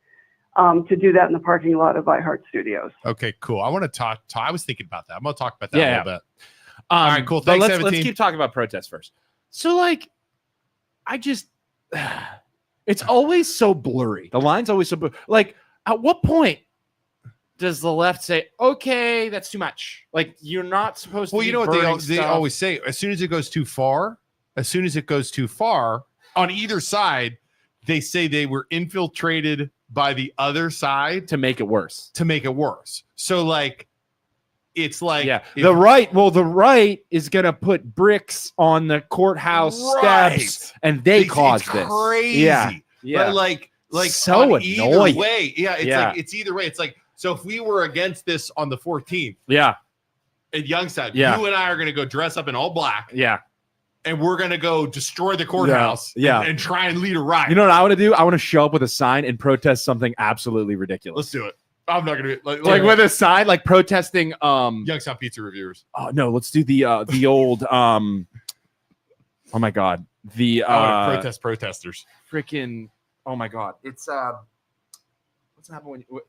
to do that in the parking lot of iHeart Studios. Okay, cool. I want to talk. I was thinking about that. I'm going to talk about that a little bit. All right, cool. Thanks, let's keep talking about protests first. So, it's always so blurry. The line's always so blurry. Like, at what point does the left say, okay, that's too much? Like, you're not supposed to. Well, you know what they always say? As soon as it goes too far, on either side, they say they were infiltrated by the other side to make it worse. So, like, it's like the right is gonna put bricks on the courthouse steps, and they caused this. Crazy. Yeah. But like so annoying. Either way, it's either way. It's like, so if we were against this on the 14th, at Youngstown, you and I are gonna go dress up in all black, and we're gonna go destroy the courthouse, and try and lead a riot. You know what I want to do? I want to show up with a sign and protest something absolutely ridiculous. Let's do it. I'm not gonna be like with a sign, like protesting. Youngstown pizza reviewers. Oh no, let's do the old. Oh my god, the protesters. Freaking. Oh my god, it's what's happening when you.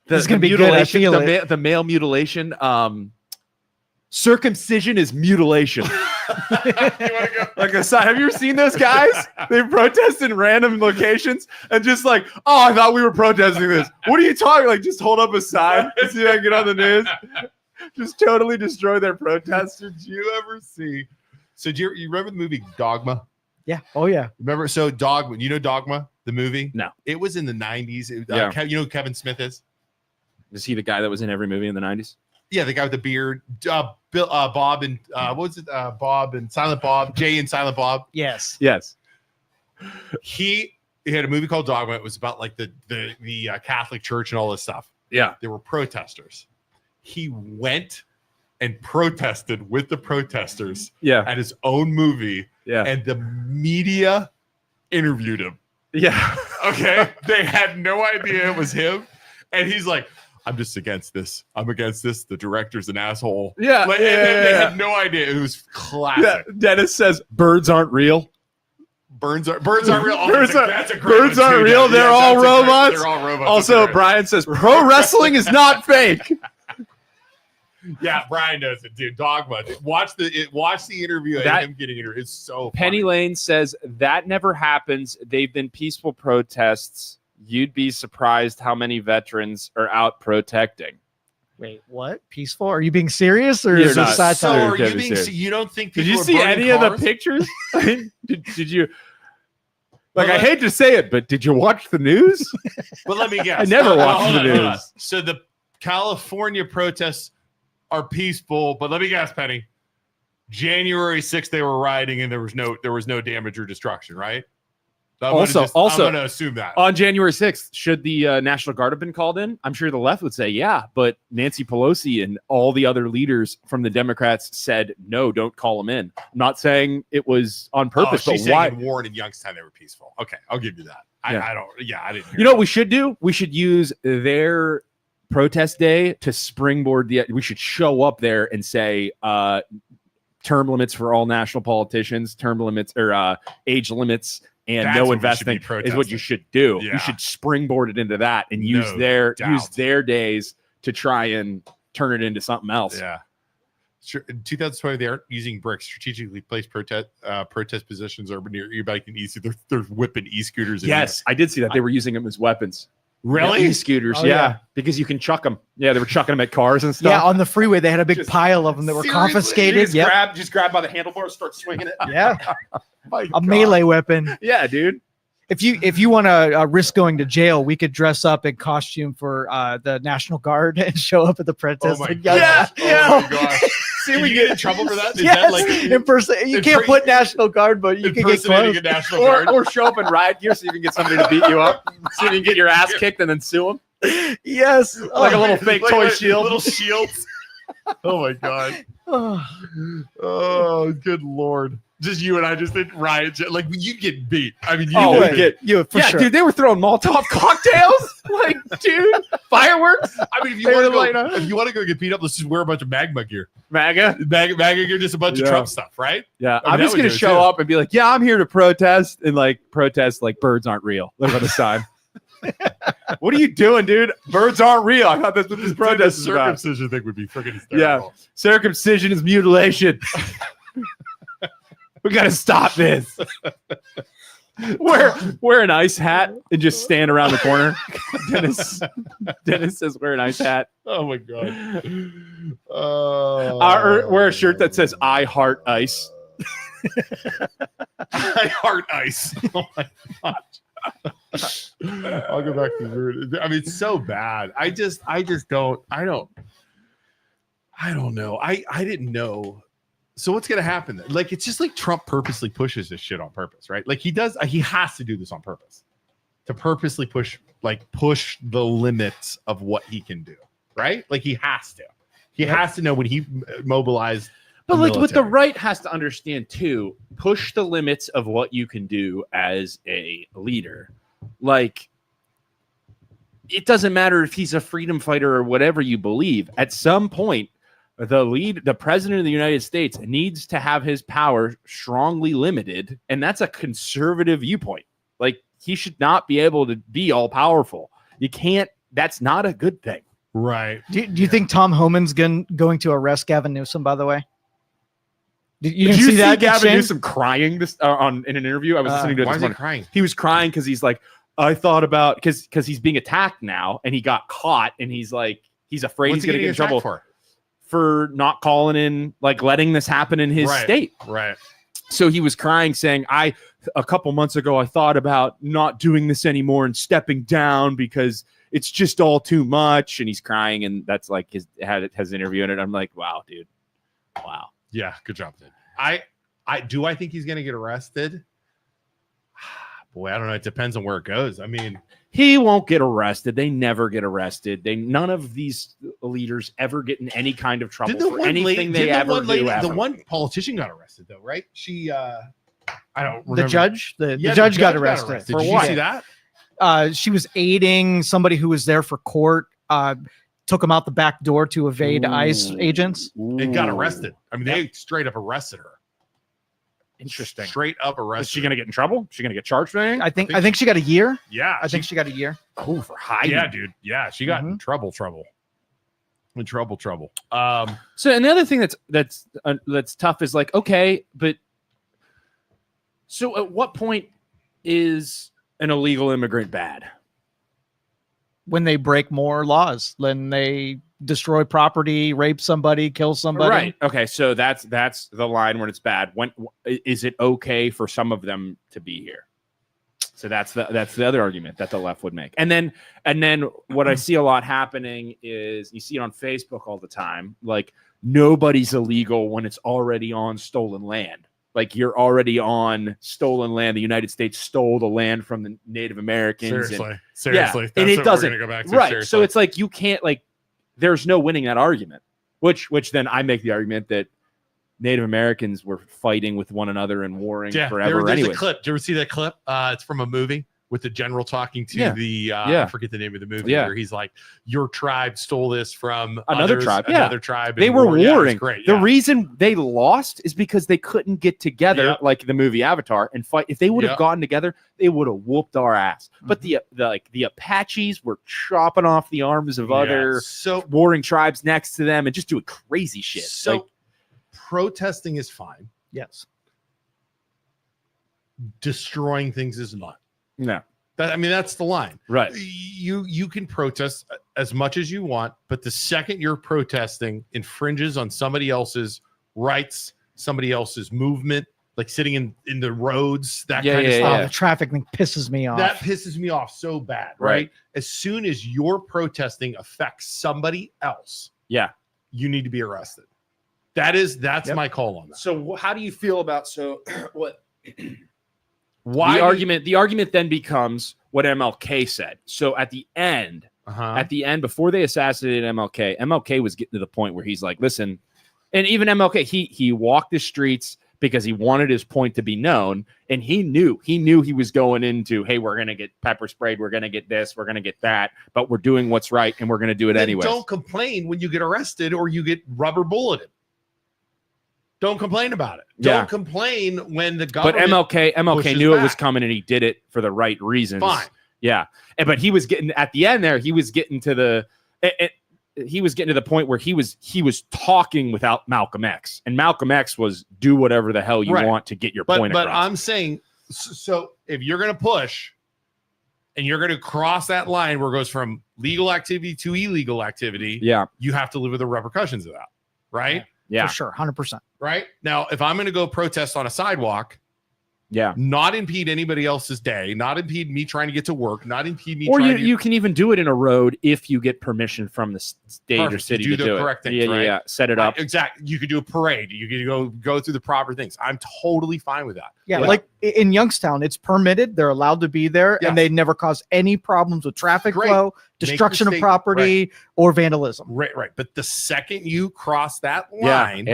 This is gonna be good. I feel the male mutilation. Circumcision is mutilation. Like a sign. Have you ever seen those guys? They protest in random locations and just like, oh, I thought we were protesting this. What are you talking? Like, just hold up a sign and see if I can get on the news. Just totally destroy their protest. Did you ever see? So do you remember the movie Dogma? Yeah. Oh yeah. Remember? So Dogma. You know Dogma, the movie? No. It was in the 90s. You know who Kevin Smith is? Is he the guy that was in every movie in the 90s? Yeah, the guy with the beard. Bob and what was it? Bob and Silent Bob. Jay and Silent Bob. Yes. He had a movie called Dogma. It was about like the Catholic Church and all this stuff. Yeah. There were protesters. He went and protested with the protesters. Yeah. At his own movie. Yeah. And the media interviewed him. Yeah. Okay. They had no idea it was him, and he's like, I'm just against this. I'm against this. The director's an asshole. Yeah. They had no idea. It was classic. Yeah. Dennis says birds aren't real. Birds aren't real. Oh, birds birds aren't real. They're all robots. They're all robots. Also, Brian says pro wrestling is not fake. Yeah, Brian knows it, dude. Dogma. Watch the interview of him getting interviewed. It's so Penny funny. Lane says that never happens. They've been peaceful protests. You'd be surprised how many veterans are out protecting. Wait, what? Peaceful? Are you being serious or You're is not. this satire? So are you Kevin being? serious. You don't think? Did people you are see burning any of the cars? pictures? did you? Like, I hate to say it, but did you watch the news? But let me guess. I never watched hold the on, news. hold on. So the California protests are peaceful, but let me guess, Penny. January 6th, they were rioting, and there was no damage or destruction, right? I'm going to assume that on January 6th, should the National Guard have been called in? I'm sure the left would say yeah, but Nancy Pelosi and all the other leaders from the Democrats said no, don't call them in. I'm not saying it was on purpose, but why? In Warren and Youngstown, they were peaceful. Okay, I'll give you that. I didn't. Hear you know what we should do? We should use their protest day to springboard we should show up there and say term limits for all national politicians, term limits or age limits. And that's no investing is what you should do. Yeah. You should springboard it into that and use their days to try and turn it into something else. Yeah. Sure. In 2020, they aren't using bricks. Strategically placed protest positions urban near e-bike and they're whipping e-scooters. Yes, I did see that. They were using them as weapons. Really? Yeah, e-scooters, yeah. Because you can chuck them. Yeah, they were chucking them at cars and stuff. Yeah, on the freeway, they had a big pile of them that were confiscated. Just grab by the handlebars, start swinging it. Yeah. A melee weapon. Yeah, dude. If you want to risk going to jail, we could dress up in costume for the National Guard and show up at the protest. Oh my God. Oh my gosh. See, we get in trouble for that? Is that like you can't put National Guard, but you can get close. A National Guard. Or show up in riot gear so you can get somebody to beat you up. So you can get your ass kicked and then sue them. Yes. Like a little fake toy shield. Little shields. Oh my God. Oh, good Lord. Just you and I just did riot. Like, you get beat. I mean, you for sure. Dude, they were throwing Molotov cocktails. Like, dude, fireworks. I mean, if you want to go get beat up, let's just wear a bunch of magma gear. MAGA gear, just a bunch of Trump stuff, right? Yeah, I'm just gonna show up and be like, yeah, I'm here to protest and protest like birds aren't real. Look on the sign. What are you doing, dude? Birds aren't real. I thought that's what this protest is about. Circumcision thing would be freaking hysterical. Yeah, circumcision is mutilation. We got to stop this. Wear an ice hat and just stand around the corner. Dennis says wear an ice hat. Oh my God. Wear a shirt that says I heart ice. I heart ice. Oh my God. I'll go back to the. I mean, it's so bad. I don't know. I didn't know. So what's going to happen then? Like, it's just like Trump purposely pushes this shit on purpose, right? Like he has to do this on purpose to purposely push the limits of what he can do, right? Like he has to know when he mobilized. But what the right has to understand too, push the limits of what you can do as a leader. Like, it doesn't matter if he's a freedom fighter or whatever you believe. At some point, the president of the United States needs to have his power strongly limited, and that's a conservative viewpoint. Like, he should not be able to be all powerful. You can't. That's not a good thing. Right. Do you think Tom Homan's going to arrest Gavin Newsom, by the way? Did you see that Gavin Newsom crying in an interview? I was listening to it. Why is he crying? He was crying because he's like, I thought about because he's being attacked now, and he got caught, and he's like, he's afraid he's going to get in trouble for not calling in, like letting this happen in his state. Right. So he was crying, saying, a couple months ago, I thought about not doing this anymore and stepping down because it's just all too much. And he's crying, and that's like has interview in it. I'm like, wow, dude. Wow. Yeah, good job, dude. I think he's gonna get arrested. Boy, I don't know. It depends on where it goes. I mean, he won't get arrested. They never get arrested. None of these leaders ever get in any kind of trouble for anything they ever do. The one politician got arrested, though, right? She, I don't remember. The judge, the judge got arrested. Did you see that? She was aiding somebody who was there for court. Took him out the back door to evade ICE agents. And got arrested. I mean, they straight up arrested her. Interesting. Straight up arrested. Is she going to get in trouble? Is she going to get charged for anything? I think she got a year. Yeah. I think she got a year. Oh, for hiding. Yeah, dude. Yeah, she got in trouble. In trouble. So, and the other thing that's tough is like, okay, but so at what point is an illegal immigrant bad? When they break more laws, when they destroy property, rape somebody, kill somebody. Right. Okay. So that's the line when it's bad. When is it okay for some of them to be here? So that's the other argument that the left would make. And then what I see a lot happening is you see it on Facebook all the time. Like, nobody's illegal when it's already on stolen land. Like, you're already on stolen land. The United States stole the land from the Native Americans. Seriously. Yeah, That's and it doesn't. We're gonna go back to, right. seriously. So it's like, you can't, like, there's no winning that argument, which then I make the argument that Native Americans were fighting with one another and warring forever. There's a clip. Did you ever see that clip? It's from a movie with the general talking to the I forget the name of the movie. Where he's like, your tribe stole this from another tribe. Another tribe. They were warring. Great. The reason they lost is because they couldn't get together, like the movie Avatar, and fight. If they would have gotten together, they would have whooped our ass. But the Apaches were chopping off the arms of other warring tribes next to them and just doing crazy shit. So protesting is fine. Yes. Destroying things is not. No. That's the line. Right. You can protest as much as you want, but the second you're protesting infringes on somebody else's rights, somebody else's movement, like sitting in the roads, that kind of stuff. The traffic thing pisses me off. That pisses me off so bad, right? As soon as your protesting affects somebody else, you need to be arrested. That's my call on that. So how do you feel about what? Why the argument then becomes what MLK said. So at the end, before they assassinated MLK was getting to the point where he's like, listen, and even MLK, he walked the streets because he wanted his point to be known, and he knew he was going into, hey, we're gonna get pepper sprayed, we're gonna get this, we're gonna get that, but we're doing what's right and we're gonna do it anyway. Don't complain when you get arrested or you get rubber bulleted. Don't complain about it. Don't complain when the government. But MLK knew it was coming, and he did it for the right reasons. Fine. Yeah, but he was getting at the end there. He was getting to the point where he was talking without Malcolm X, and Malcolm X was do whatever the hell you want to get your point across. But I'm saying, so if you're going to push, and you're going to cross that line where it goes from legal activity to illegal activity, you have to live with the repercussions of that, right? Yeah, for sure, 100%. Right now, if I'm going to go protest on a sidewalk, not impede anybody else's day, not impede me trying to get to work, not impede me. Or you can even do it in a road if you get permission from the state or city to do correct it. Things, yeah, set it up. Exactly. You could do a parade. You could go through the proper things. I'm totally fine with that. Yeah, like in Youngstown, it's permitted. They're allowed to be there, and they never cause any problems with traffic flow, destruction of property, or vandalism. Right. But the second you cross that line,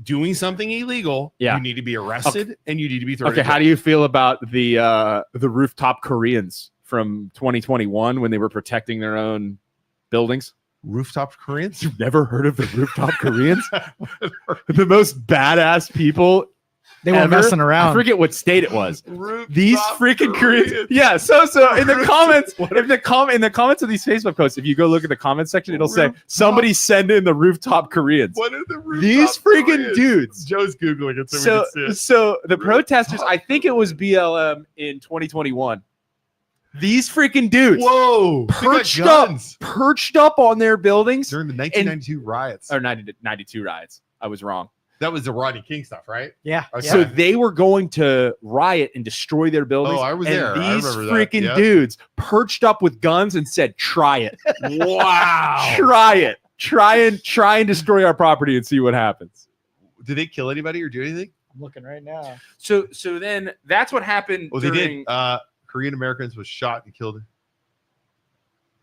doing something illegal, you need to be arrested and you need to be thrown. Okay, how do you feel about the rooftop Koreans from 2021 when they were protecting their own buildings? Rooftop Koreans? You've never heard of the rooftop Koreans? The most badass people. They weren't messing around. I forget what state it was. These freaking Koreans. Yeah. So in the comments, in the comments of these Facebook posts, if you go look at the comment section, it'll say somebody send in the rooftop Koreans. What are the rooftop These freaking Koreans? dudes? Joe's googling it So the protesters, I think it was BLM in 2021. These freaking dudes, perched up on their buildings during the 1992 riots or 92 riots. I was wrong. That was the Rodney King stuff, right? Yeah. Okay. So they were going to riot and destroy their buildings. Oh, I was and there. These freaking dudes perched up with guns and said, "Try it. Wow. Try it. Try and destroy our property and see what happens." Did they kill anybody or do anything? I'm looking right now. So then that's what happened. They did. Korean Americans was shot and killed.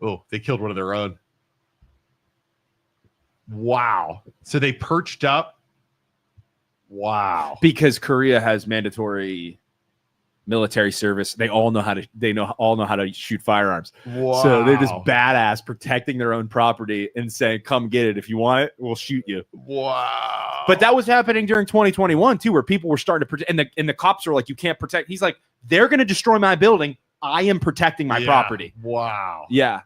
Oh, they killed one of their own. Wow. So they perched up. Wow. Because Korea has mandatory military service. They all know how to shoot firearms. Wow. So they're just badass protecting their own property and saying, "Come get it. If you want it, we'll shoot you." Wow. But that was happening during 2021 too, where people were starting to protect, and the cops are like, "You can't protect." He's like, "They're going to destroy my building. I am protecting my property." Wow. Yeah.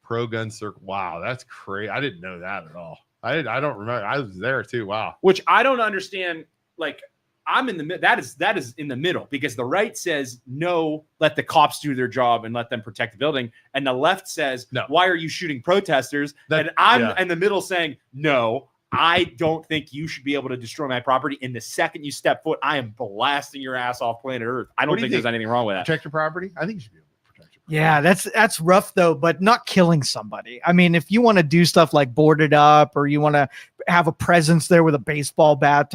Pro gun circle. Wow, that's crazy. I didn't know that at all. I don't remember. I was there too. Wow. Which I don't understand. Like, I'm in the that is in the middle, because the right says no, let the cops do their job and let them protect the building, and the left says, "No, why are you shooting protesters?" And I'm in the middle saying, "No, I don't think you should be able to destroy my property. And the second you step foot, I am blasting your ass off planet Earth." I don't think there's anything wrong with that. Protect your property? I think you should be able to protect your property. Yeah, that's rough though, but not killing somebody. I mean, if you want to do stuff like board it up, or you want to have a presence there with a baseball bat,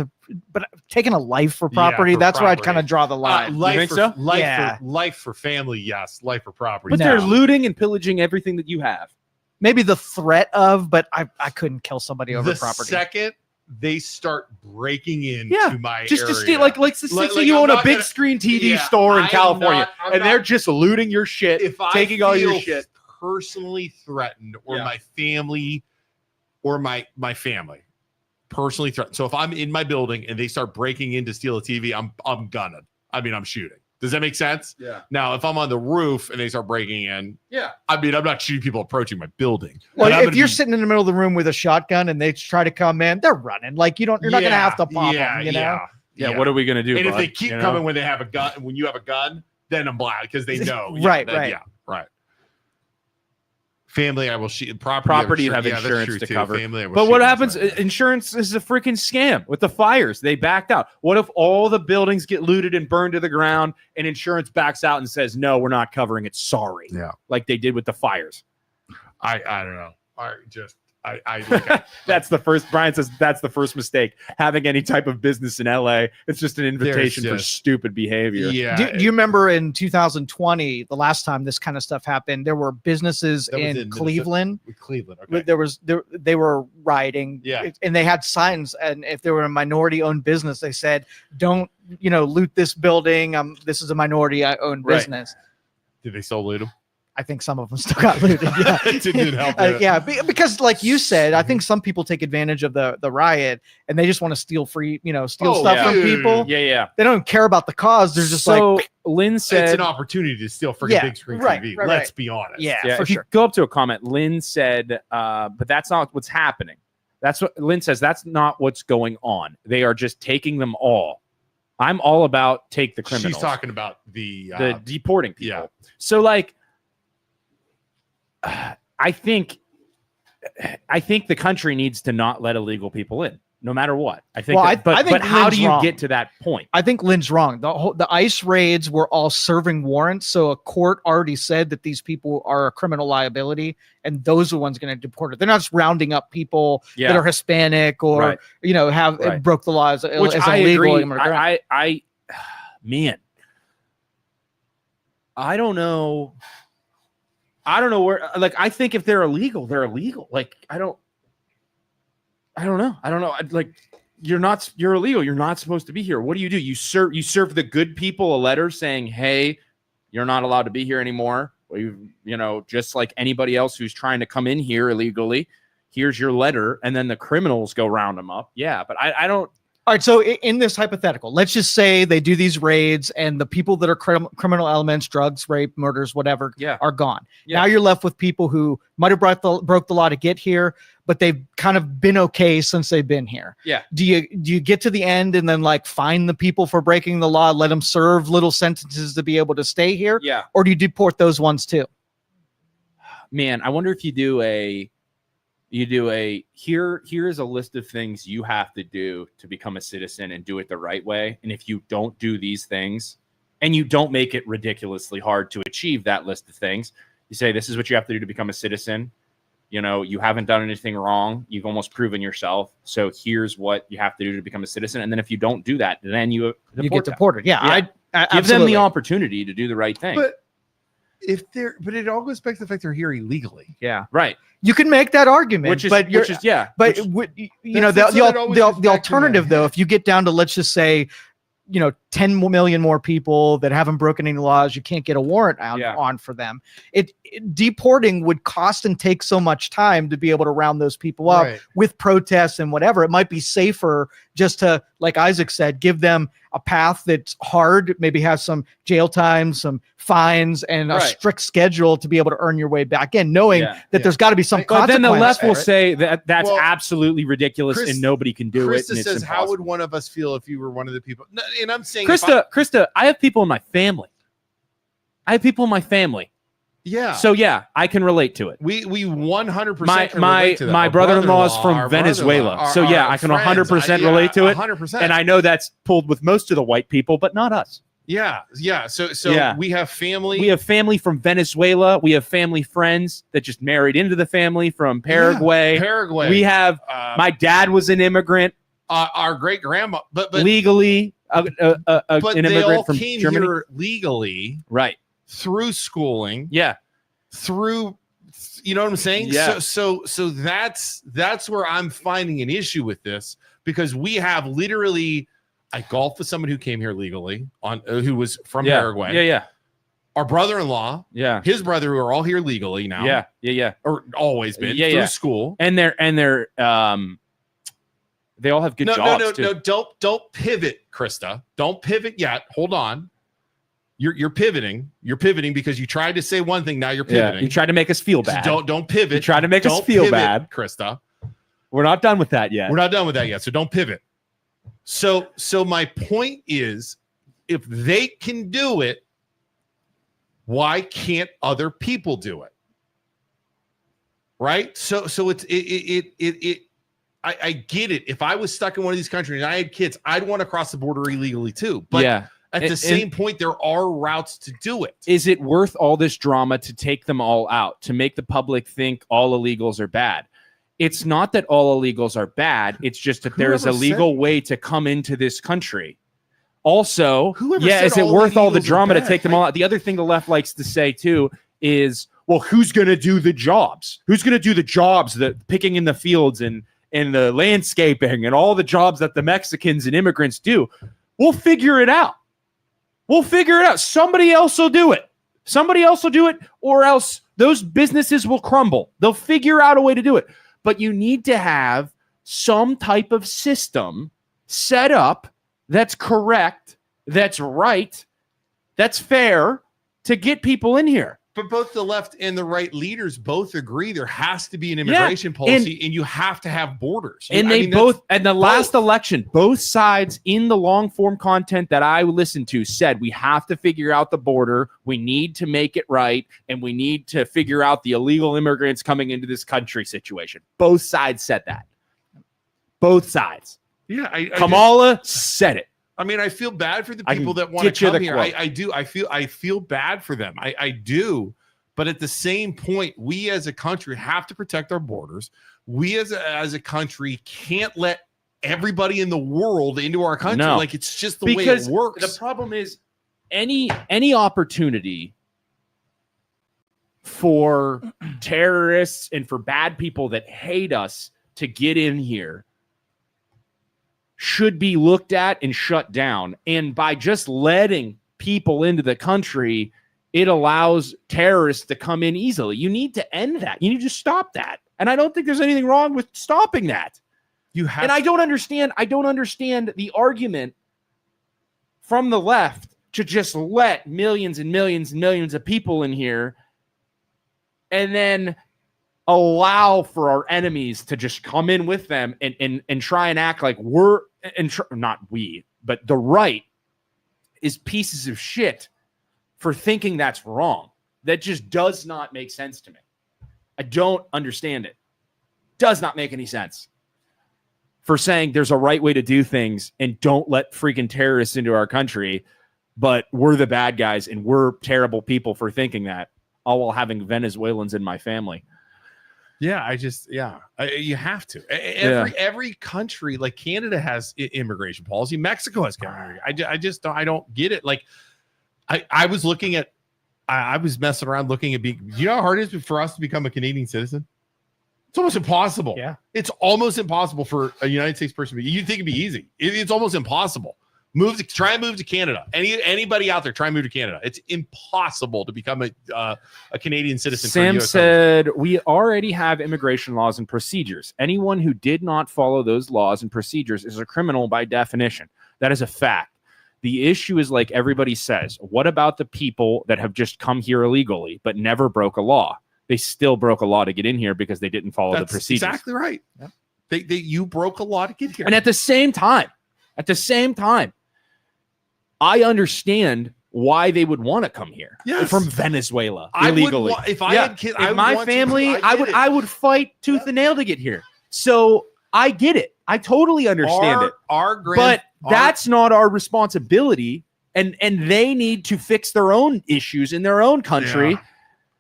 but taking a life for property, that's where I'd kind of draw the line. Life for family, yes. Life for property. But they're looting and pillaging everything that you have. Maybe the threat of, but I couldn't kill somebody over property. The second they start breaking into my just area. To steal, like you own a big screen TV store in California, and they're just looting your shit, taking all your shit. Personally threatened, or my family, or my family personally threatened. So if I'm in my building and they start breaking in to steal a TV, I'm gunning. I mean, I'm shooting. Does that make sense? Yeah. Now, if I'm on the roof and they start breaking in, I mean, I'm not shooting people approaching my building. Well, if you're sitting in the middle of the room with a shotgun and they try to come in, they're running. Like you're not going to have to pop them. You know? Yeah. What are we going to do? And if they keep coming when they have a gun, when you have a gun, then I'm glad, because they know. Right. Yeah. Right. Family, I will shoot. Property, you have insurance to cover. Family, but what happens? Insurance is a freaking scam. With the fires, they backed out. What if all the buildings get looted and burned to the ground, and insurance backs out and says, "No, we're not covering it. Sorry." Yeah, like they did with the fires. I don't know. That's the first. Brian says that's the first mistake. Having any type of business in LA, it's just an invitation for stupid behavior. Yeah. Do you remember in 2020, the last time this kind of stuff happened, there were businesses in Cleveland. Okay. They were rioting. Yeah. And they had signs, and if they were a minority-owned business, they said, "Don't loot this building. This is a minority-owned business." Did they still loot them? I think some of them still got looted. Yeah, it didn't help. Because like you said, I think some people take advantage of the riot, and they just want to steal stuff from people. Yeah. They don't care about the cause. They're just Lynn said it's an opportunity to steal freaking big screen TV. Let's be honest. Yeah, if you go up to a comment, Lynn said, but that's not what's happening. That's what Lynn says. That's not what's going on. They are just taking them all. I'm all about take the criminals. She's talking about the deporting people. Yeah. So like, I think the country needs to not let illegal people in, no matter what. I think. Well, but how do you get to that point? I think Lynn's wrong. The ICE raids were all serving warrants, so a court already said that these people are a criminal liability, and those are the ones going to deport it. They're not just rounding up people that are Hispanic or have broke the laws as illegal immigrant. Man, I don't know where. Like, I think if they're illegal, they're illegal. Like, I don't know. Like, you're illegal. You're not supposed to be here. What do? You serve the good people a letter saying, "Hey, You're not allowed to be here anymore. Just like anybody else who's trying to come in here illegally, here's your letter. And then the criminals go round them up. Yeah, but I don't. All right, so in this hypothetical, let's just say they do these raids and the people that are criminal elements, drugs, rape, murders, whatever, are gone. Yeah. Now you're left with people who might have broke the law to get here, but they've kind of been okay since they've been here. Yeah. Do you get to the end and then like fine the people for breaking the law, let them serve little sentences to be able to stay here? Yeah. Or do you deport those ones too? Man, I wonder if you do here's a list of things you have to do to become a citizen and do it the right way. And if you don't do these things and you don't make it ridiculously hard to achieve that list of things, you say, this is what you have to do to become a citizen. You haven't done anything wrong. You've almost proven yourself. So here's what you have to do to become a citizen. And then if you don't do that, then you get deported. Yeah. I give them the opportunity to do the right thing. But it all goes back to the fact they're here illegally. Yeah. Right. You can make that argument, But the alternative though, if you get down to, let's just say, 10 million more people that haven't broken any laws, you can't get a warrant on for them. Deporting would cost and take so much time to be able to round those people up with protests and whatever. It might be safer just to, like Isaac said, give them a path that's hard, maybe have some jail time, some fines, and a strict schedule to be able to earn your way back in, knowing that there's got to be some consequence. But then the left will say that's absolutely ridiculous and nobody can do it. Krista says, how would one of us feel if you were one of the people? And I'm saying, Krista, I have people in my family. Yeah. So yeah, I can relate to it. We 100% my brother-in-law is from Venezuela. So yeah, I can 100% relate to it. 100%. And I know that's pulled with most of the white people, but not us. Yeah. So we have family. We have family from Venezuela. We have family friends that just married into the family from Paraguay. We have my dad was an immigrant. Our great grandma, but legally an immigrant from Germany. Here legally, right? Through schooling, through, you know what I'm saying? Yeah. So that's where I'm finding an issue with this, because we have literally, I golfed with someone who came here legally who was from Paraguay. Yeah. Our brother-in-law, his brother, who are all here legally now. Yeah. Or always been through school, and they're they all have good jobs. No, don't pivot, Krista. Don't pivot yet. Hold on. You're pivoting. You're pivoting because you tried to say one thing. Now you're pivoting. Yeah, you tried to make us feel bad. So don't pivot. You tried to make us feel bad, Krista. We're not done with that yet. So don't pivot. So my point is, if they can do it, why can't other people do it? Right? So I get it. If I was stuck in one of these countries and I had kids, I'd want to cross the border illegally too. But at the same point, there are routes to do it. Is it worth all this drama to take them all out, to make the public think all illegals are bad? It's not that all illegals are bad. It's just that there is a legal way to come into this country. Also, is it worth all the drama to take them all out? The other thing the left likes to say too is, well, who's going to do the jobs? Who's going to do the jobs, the picking in the fields and the landscaping and all the jobs that the Mexicans and immigrants do? We'll figure it out. Somebody else will do it. Or else those businesses will crumble. They'll figure out a way to do it. But you need to have some type of system set up that's correct, that's right, that's fair to get people in here. But both the left and the right leaders both agree there has to be an immigration policy, and you have to have borders. And the last election, both sides in the long form content that I listened to said we have to figure out the border. We need to make it right, and we need to figure out the illegal immigrants coming into this country situation. Both sides said that. Both sides. Yeah, Kamala said it. I mean, I feel bad for the people that want to come here. I do. I feel bad for them. I do. But at the same point, we as a country have to protect our borders. We as a country can't let everybody in the world into our country. No. Like, it's just the way it works. The problem is any opportunity for terrorists and for bad people that hate us to get in here should be looked at and shut down. And by just letting people into the country, it allows terrorists to come in easily. You need to end that. You need to stop that. And I don't think there's anything wrong with stopping that. And I don't understand the argument from the left to just let millions and millions and millions of people in here and then allow for our enemies to just come in with them and try and act like not we, but the right is pieces of shit for thinking that's wrong. That just does not make sense to me. I don't understand it. Does not make any sense. For saying there's a right way to do things and don't let freaking terrorists into our country, but we're the bad guys and we're terrible people for thinking that, all while having Venezuelans in my family. Yeah, you have to. Every country, like Canada has immigration policy. Mexico has I don't get it. Like I was looking at, I was messing around looking at, you know how hard it is for us to become a Canadian citizen? It's almost impossible. Yeah. It's almost impossible for a United States person to be. You'd think it'd be easy. It's almost impossible. Try and move to Canada. Anybody out there, try and move to Canada. It's impossible to become a Canadian citizen. Sam said, we already have immigration laws and procedures. Anyone who did not follow those laws and procedures is a criminal by definition. That is a fact. The issue is, like everybody says, what about the people that have just come here illegally but never broke a law? They still broke a law to get in here because they didn't follow the procedures. Exactly right. Yeah. You broke a law to get here. And at the same time, I understand why they would want to come here from Venezuela illegally. If I had kids, my family, I would fight tooth and nail to get here. So I get it. I totally understand it. But that's not our responsibility. And they need to fix their own issues in their own country. Yeah.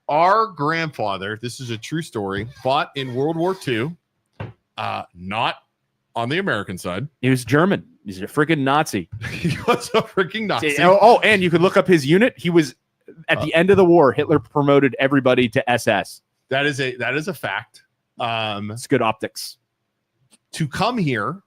Our grandfather, this is a true story, fought in World War II, not on the American side. He was German. He's a freaking Nazi. He was a freaking Nazi. Oh, and you could look up his unit. He was at the end of the war. Hitler promoted everybody to SS. That is a fact. It's good optics. To come here,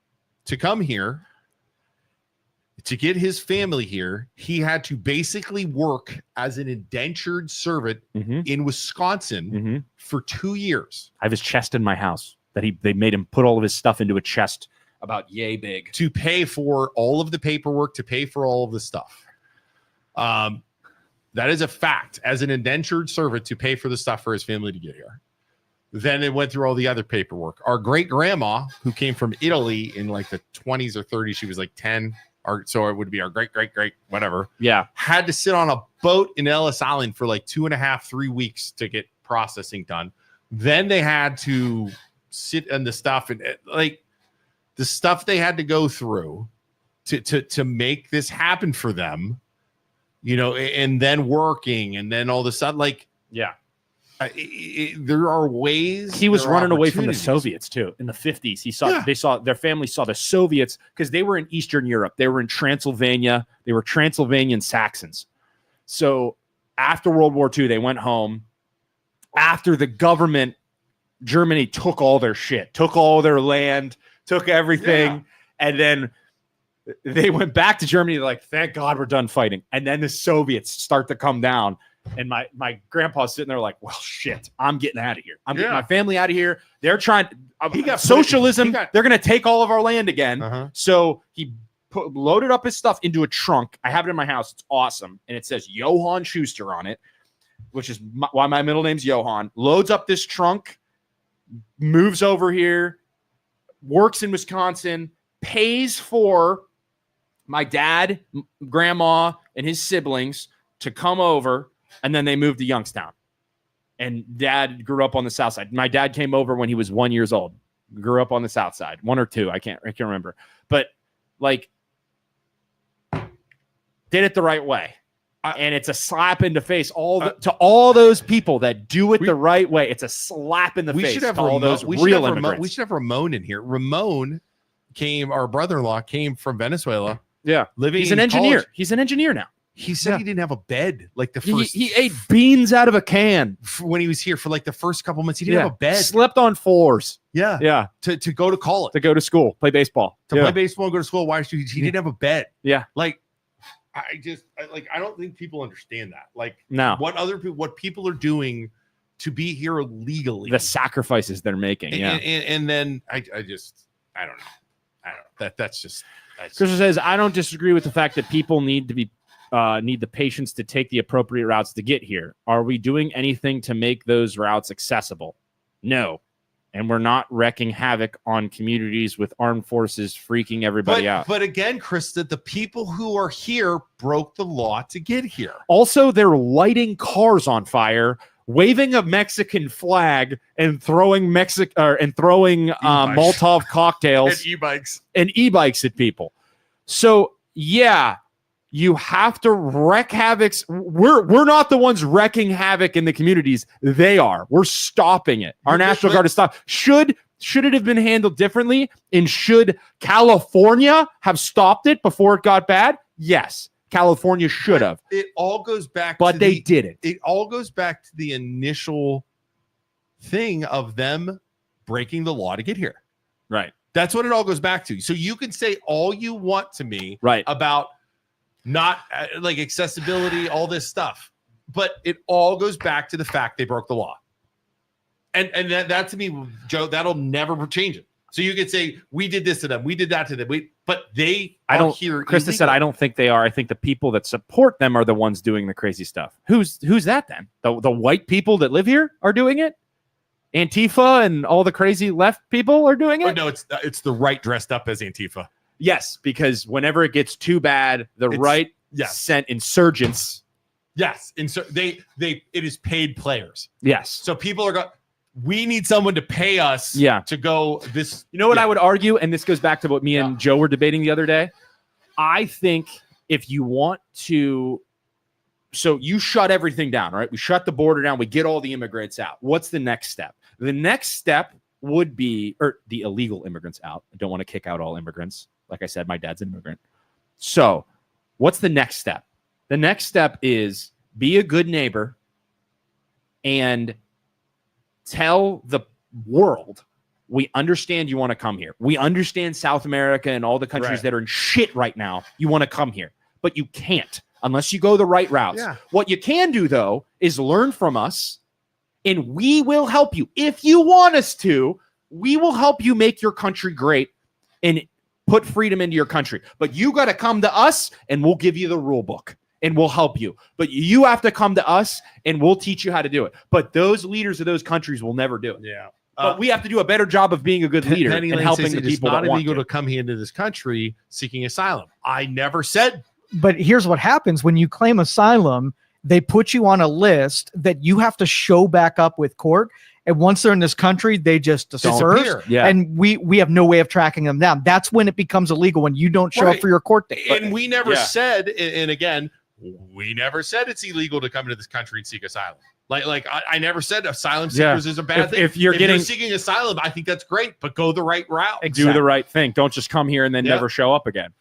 to get his family here, he had to basically work as an indentured servant in Wisconsin for 2 years. I have his chest in my house that they made him put all of his stuff into a chest about yay big to pay for all of the paperwork, to pay for all of the stuff. That is a fact. As an indentured servant, to pay for the stuff for his family to get here. Then it went through all the other paperwork. Our great grandma, who came from Italy in like the 20s or 30s, she was like 10. So it would be our great whatever. Yeah. Had to sit on a boat in Ellis Island for like 2.5-3 weeks to get processing done. Then they had to sit on the stuff and like the stuff they had to go through to make this happen for them, you know, and then working and then all of a sudden, like, yeah. There are ways. He was running away from the Soviets too in the 50s. Their family saw the Soviets because they were in Eastern Europe. They were in Transylvania. They were Transylvanian Saxons. So after World War II, they went home. After the government, Germany took all their shit, took all their land, took everything, and then they went back to Germany. Like, thank God we're done fighting. And then the Soviets start to come down. And my grandpa's sitting there like, well, shit, I'm getting out of here. I'm getting my family out of here. They're trying. He got socialism. They're going to take all of our land again. So he loaded up his stuff into a trunk. I have it in my house. It's awesome. And it says Johann Schuster on it, which is why my middle name's Johann. Loads up this trunk, moves over here, works in Wisconsin, pays for my dad, grandma, and his siblings to come over. And then they moved to Youngstown. And dad grew up on the south side. My dad came over when he was 1 year old. Grew up on the south side. 1 or 2. I can't remember. But like, did it the right way. And it's a slap in the face to all those people that do it the right way. It's a slap in the face to all those real immigrants. We should have Ramon in here. Ramon our brother-in-law came from Venezuela. Yeah. He's an engineer. College. He's an engineer now. He said he didn't have a bed like the first. He ate beans out of a can when he was here for like the first couple months. He didn't have a bed. Slept on floors. Yeah. To go to college. To go to school. Play baseball. Play baseball and go to school. Why? He didn't have a bed. Yeah. Like, I don't think people understand that. Like, no, what people are doing to be here legally, the sacrifices they're making. And then I don't know. That's just. Christopher says, I don't disagree with the fact that people need the patience to take the appropriate routes to get here. Are we doing anything to make those routes accessible? No. And we're not wreaking havoc on communities with armed forces freaking everybody out. But again, Krista, the people who are here broke the law to get here. Also, they're lighting cars on fire, waving a Mexican flag, and throwing Molotov cocktails and e-bikes at people. So yeah, you have to wreak havoc. We're not the ones wreaking havoc in the communities. They are. We're stopping it. Our National Guard is stopped. Should it have been handled differently? And should California have stopped it before it got bad? Yes. California should have. It all goes back but they didn't. It all goes back to the initial thing of them breaking the law to get here. Right. That's what it all goes back to. So you can say all you want to me about not like accessibility, all this stuff, but it all goes back to the fact they broke the law. And that to me, Joe, that'll never change it. So you could say we did this to them, we did that to them, but they here. Krista said, I don't think they are. I think the people that support them are the ones doing the crazy stuff. Who's that then? The white people that live here are doing it? Antifa and all the crazy left people are doing it? Oh, no, it's the right dressed up as Antifa. Yes, because whenever it gets too bad, right sent insurgents. Yes, it is paid players. Yes. So people are going, we need someone to pay us to go this. You know what I would argue, and this goes back to what me and Joe were debating the other day. I think if you want to, so you shut everything down, right? We shut the border down. We get all the immigrants out. What's the next step? The next step would be, or the illegal immigrants out. I don't want to kick out all immigrants. Like I said, my dad's an immigrant. So what's the next step? The next step is be a good neighbor and tell the world, we understand you want to come here. We understand South America and all the countries that are in shit right now. You want to come here, but you can't unless you go the right routes. Yeah. What you can do, though, is learn from us, and we will help you. If you want us to, we will help you make your country great and put freedom into your country. But you got to come to us, and we'll give you the rule book, and we'll help you. But you have to come to us, and we'll teach you how to do it. But those leaders of those countries will never do it. Yeah. But we have to do a better job of being a good leader and helping the people that want to. It's not illegal to come here into this country seeking asylum. I never said. But here's what happens when you claim asylum. They put you on a list that you have to show back up with court. And once they're in this country, they just disperse. Yeah. And we have no way of tracking them down. That's when it becomes illegal, when you don't show up for your court date. And we never said, and again, we never said it's illegal to come into this country and seek asylum. Like I never said asylum seekers is a bad thing. If you're seeking asylum, I think that's great, but go the right route. Exactly. Do the right thing. Don't just come here and then never show up again.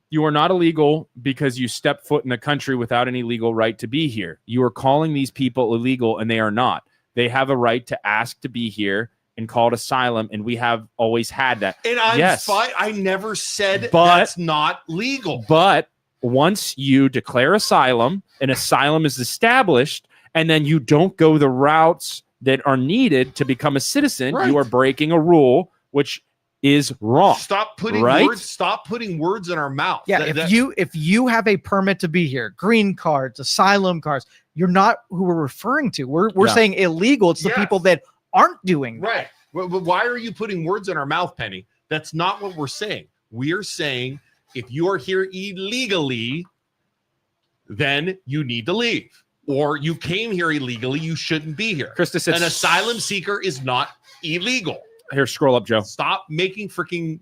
You are not illegal because you step foot in the country without any legal right to be here. You are calling these people illegal, and they are not. They have a right to ask to be here and call it asylum, and we have always had that. And I'm fine. I never said that's not legal. But once you declare asylum, and asylum is established, and then you don't go the routes that are needed to become a citizen, you are breaking a rule, which is wrong. Stop putting words. Stop putting words in our mouth. Yeah, if you have a permit to be here, green cards, asylum cards, you're not who we're referring to. We're saying illegal. It's the people that aren't doing that. Right. Well, why are you putting words in our mouth, Penny? That's not what we're saying. We are saying if you are here illegally, then you need to leave. Or you came here illegally, you shouldn't be here. Krista said, an asylum seeker is not illegal. Here, scroll up, Joe. Stop making freaking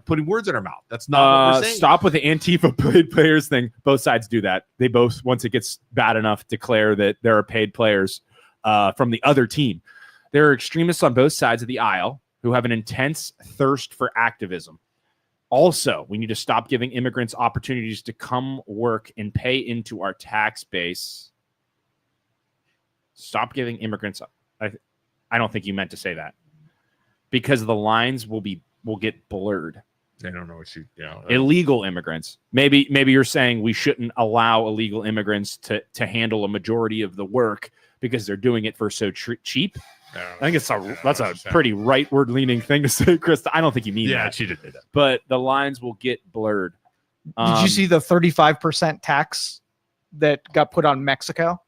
putting words in our mouth. That's not what we're saying. Stop with the Antifa paid players thing. Both sides do that. They both, once it gets bad enough, declare that there are paid players from the other team. There are extremists on both sides of the aisle who have an intense thirst for activism. Also, we need to stop giving immigrants opportunities to come work and pay into our tax base. Stop giving immigrants. I don't think you meant to say that, because the lines will get blurred. They don't know what illegal immigrants. Maybe you're saying we shouldn't allow illegal immigrants to handle a majority of the work because they're doing it for so cheap. I think that's a pretty rightward leaning thing to say, Krista. I don't think you mean that. Yeah, she did that. But the lines will get blurred. Did you see the 35% tax that got put on Mexico?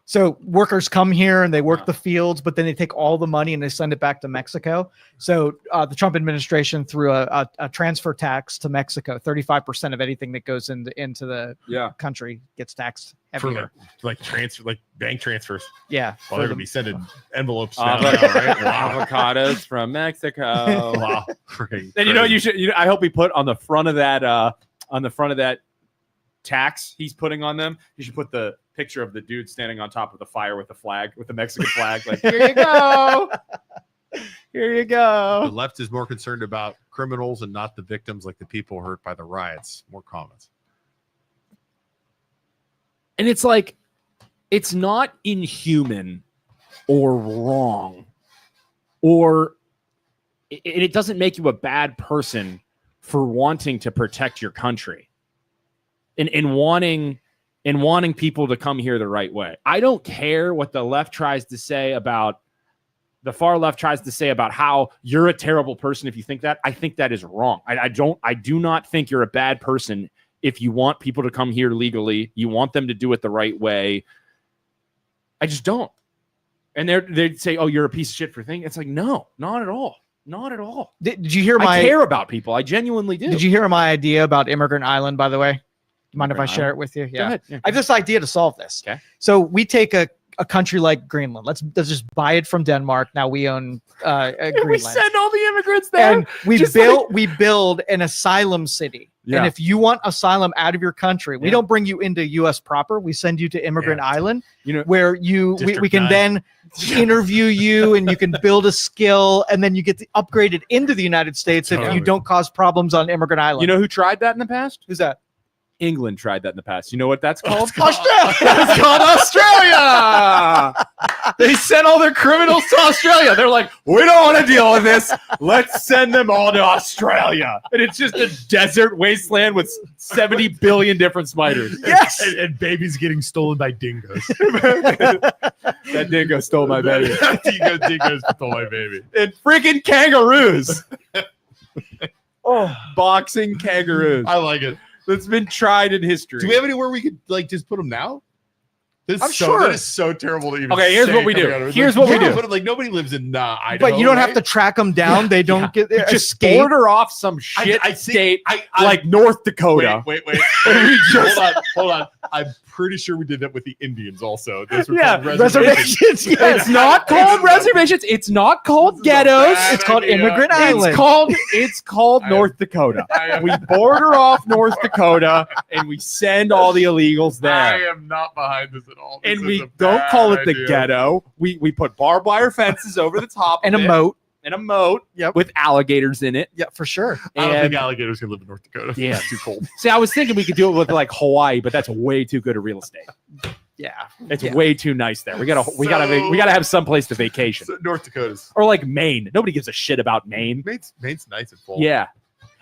So workers come here and they work the fields, but then they take all the money and they send it back to Mexico. So the Trump administration threw a transfer tax to Mexico. 35% of anything that goes into the country gets taxed heavier. For like bank transfers. Yeah. Well, they're gonna be sending envelopes now, right? Wow. Avocados from Mexico. Wow. And you should. I hope we put on the front of that tax he's putting on them. You should put the picture of the dude standing on top of the fire with the flag, with the Mexican flag. Like, here you go. Here you go. The left is more concerned about criminals and not the victims, like the people hurt by the riots. More comments. And it's like, it's not inhuman or wrong, or it doesn't make you a bad person for wanting to protect your country and wanting people to come here the right way. I don't care what the left tries to say about, the far left tries to say about how you're a terrible person if you think that. I think that is wrong. I do not think you're a bad person if you want people to come here legally. You want them to do it the right way. I just don't. And they'd say, oh, you're a piece of shit for thinking. It's like, no, not at all. Not at all. Did you hear I care about people. I genuinely do. Did you hear my idea about Immigrant Island, by the way? Mind if I share it with you? Yeah. Go ahead. Yeah. I have this idea to solve this. Okay. So we take a country like Greenland. Let's just buy it from Denmark. Now we own Greenland. We send all the immigrants there. And we build an asylum city. Yeah. And if you want asylum out of your country, we don't bring you into U.S. proper. We send you to Immigrant Island, where we can then interview you and you can build a skill, and then you get upgraded into the United States if you don't cause problems on Immigrant Island. You know who tried that in the past? Who's that? England tried that in the past. You know what that's called? Australia. It's called Australia. They sent all their criminals to Australia. They're like, we don't want to deal with this. Let's send them all to Australia. And it's just a desert wasteland with 70 billion different spiders. Yes. And babies getting stolen by dingoes. That dingo stole my baby. Dingoes stole my baby. And freaking kangaroos. Boxing kangaroos. I like it. That's been tried in history. Do we have anywhere we could just put them now? I'm sure. That is so terrible to even Okay, here's what we do. Here's what we do. But nobody lives in Idaho. But you don't have to track them down. They don't get there. Just border off some shit state like North Dakota. Wait. Hold on. I'm pretty sure we did that with the Indians also. Those were called reservations. Yes. It's not called reservations. It's not called ghettos. It's called Immigrant Island. It's called North Dakota. We border off North Dakota and we send all the illegals there. I am not behind this at all. And we don't call it the ghetto. We put barbed wire fences over the top and a moat. And a moat with alligators in it. Yeah, for sure. I don't think alligators can live in North Dakota. Yeah, too cold. See, I was thinking we could do it with like Hawaii, but that's way too good at real estate. Yeah, it's way too nice there. We gotta have some place to vacation. North Dakota's or like Maine. Nobody gives a shit about Maine. Maine's nice and full. Yeah,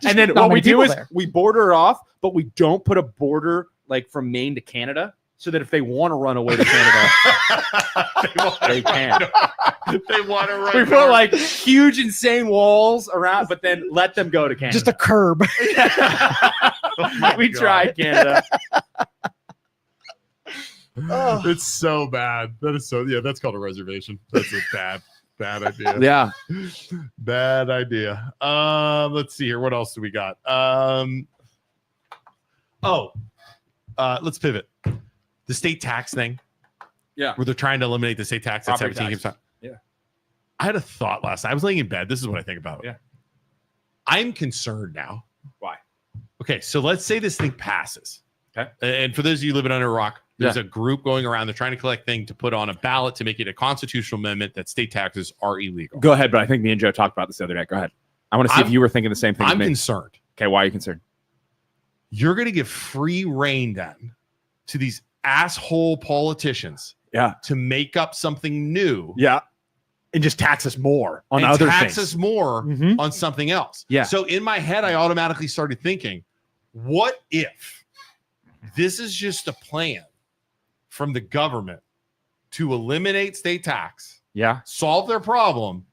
and then what we do is we border off, but we don't put a border like from Maine to Canada, so that if they want to run away to Canada, they can. They want to run. We put like huge, insane walls around, but then let them go to Canada. Just a curb. We tried Canada. It's so bad. That is so. Yeah, that's called a reservation. That's a bad idea. Yeah, bad idea. Let's see here. What else do we got? Let's pivot. The state tax thing. Yeah, where they're trying to eliminate the state tax at 17%. Yeah, I had a thought last night. I was laying in bed. This is what I think about. Yeah, I'm concerned now. Why? Okay, so let's say this thing passes. Okay, and for those of you living under a rock, there's a group going around. They're trying to collect things to put on a ballot to make it a constitutional amendment that state taxes are illegal. Go ahead, but I think me and Joe talked about this the other day. Go ahead. I want to see if you were thinking the same thing. I'm concerned. Okay, why are you concerned? You're going to give free rein then to these asshole politicians. Yeah, to make up something new. Yeah, and just tax us more on and other tax things. us more on something else. Yeah. So in my head, I automatically started thinking, what if this is just a plan from the government to eliminate state tax, solve their problem,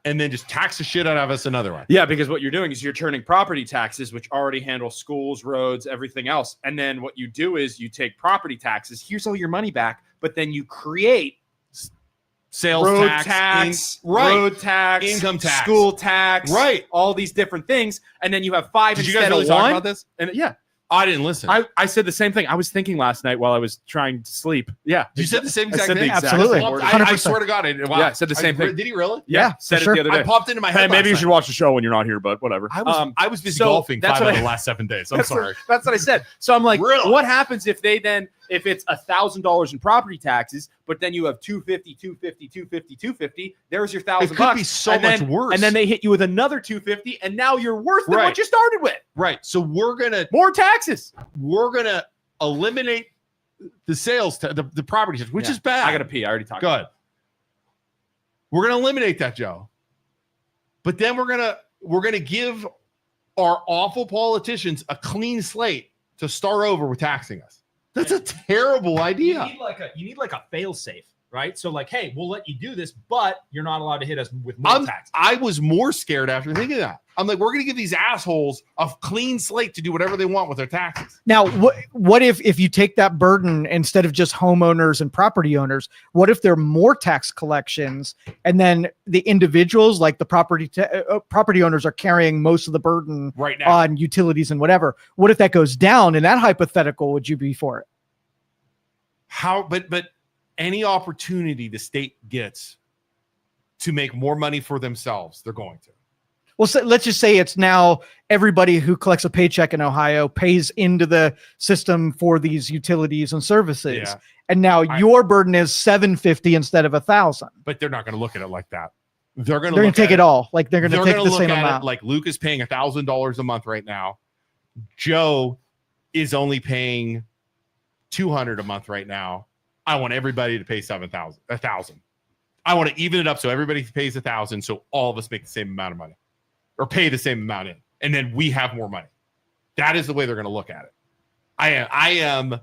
and then just tax the shit out of us another way? Yeah, because what you're doing is you're turning property taxes, which already handle schools, roads, everything else. And then what you do is you take property taxes, here's all your money back, but then you create sales road tax, road tax, income tax, school tax, all these different things. And then you have 5 Did you instead guys really of talk 1. about this? And I didn't listen. I said the same thing. I was thinking last night while I was trying to sleep. Yeah. You said the same exact thing? Absolutely. I swear to God. I said the same thing. Did he really? Yeah. Said it the other day. I popped into my head. Hey, maybe you should watch the show when you're not here, but whatever. I was busy golfing 5 of the last 7 days. I'm sorry. That's what I said. So I'm like, what happens if they then, if it's $1,000 in property taxes, but then you have $250, $250, there's your $1,000. It could be so much worse. And then they hit you with another $250, and now you're worse than what you started with. Right. So we're gonna more taxes. We're gonna eliminate the sales, the property tax, which is bad. I gotta pee. I already talked. Good. We're gonna eliminate that, Joe. But then we're gonna give our awful politicians a clean slate to start over with taxing us. That's a terrible idea. You need like a fail safe, right? So like, hey, we'll let you do this, but you're not allowed to hit us with more tax. I was more scared after thinking that. I'm like, we're going to give these assholes a clean slate to do whatever they want with their taxes. Now, what if you take that burden instead of just homeowners and property owners? What if there are more tax collections, and then the individuals, like the property owners, are carrying most of the burden right now on utilities and whatever? What if that goes down? In that hypothetical, would you be for it? But any opportunity the state gets to make more money for themselves, they're going to. Well, so let's just say it's now everybody who collects a paycheck in Ohio pays into the system for these utilities and services. Yeah. And now your burden is $750 instead of $1,000. But they're not going to look at it like that. They're going to take it all. Like they're going to take the same amount. Like Luke is paying $1,000 a month right now. Joe is only paying $200 a month right now. I want everybody to pay $1,000. I want to even it up so everybody pays $1,000, so all of us make the same amount of money, or pay the same amount in, and then we have more money. That is the way they're going to look at it. I am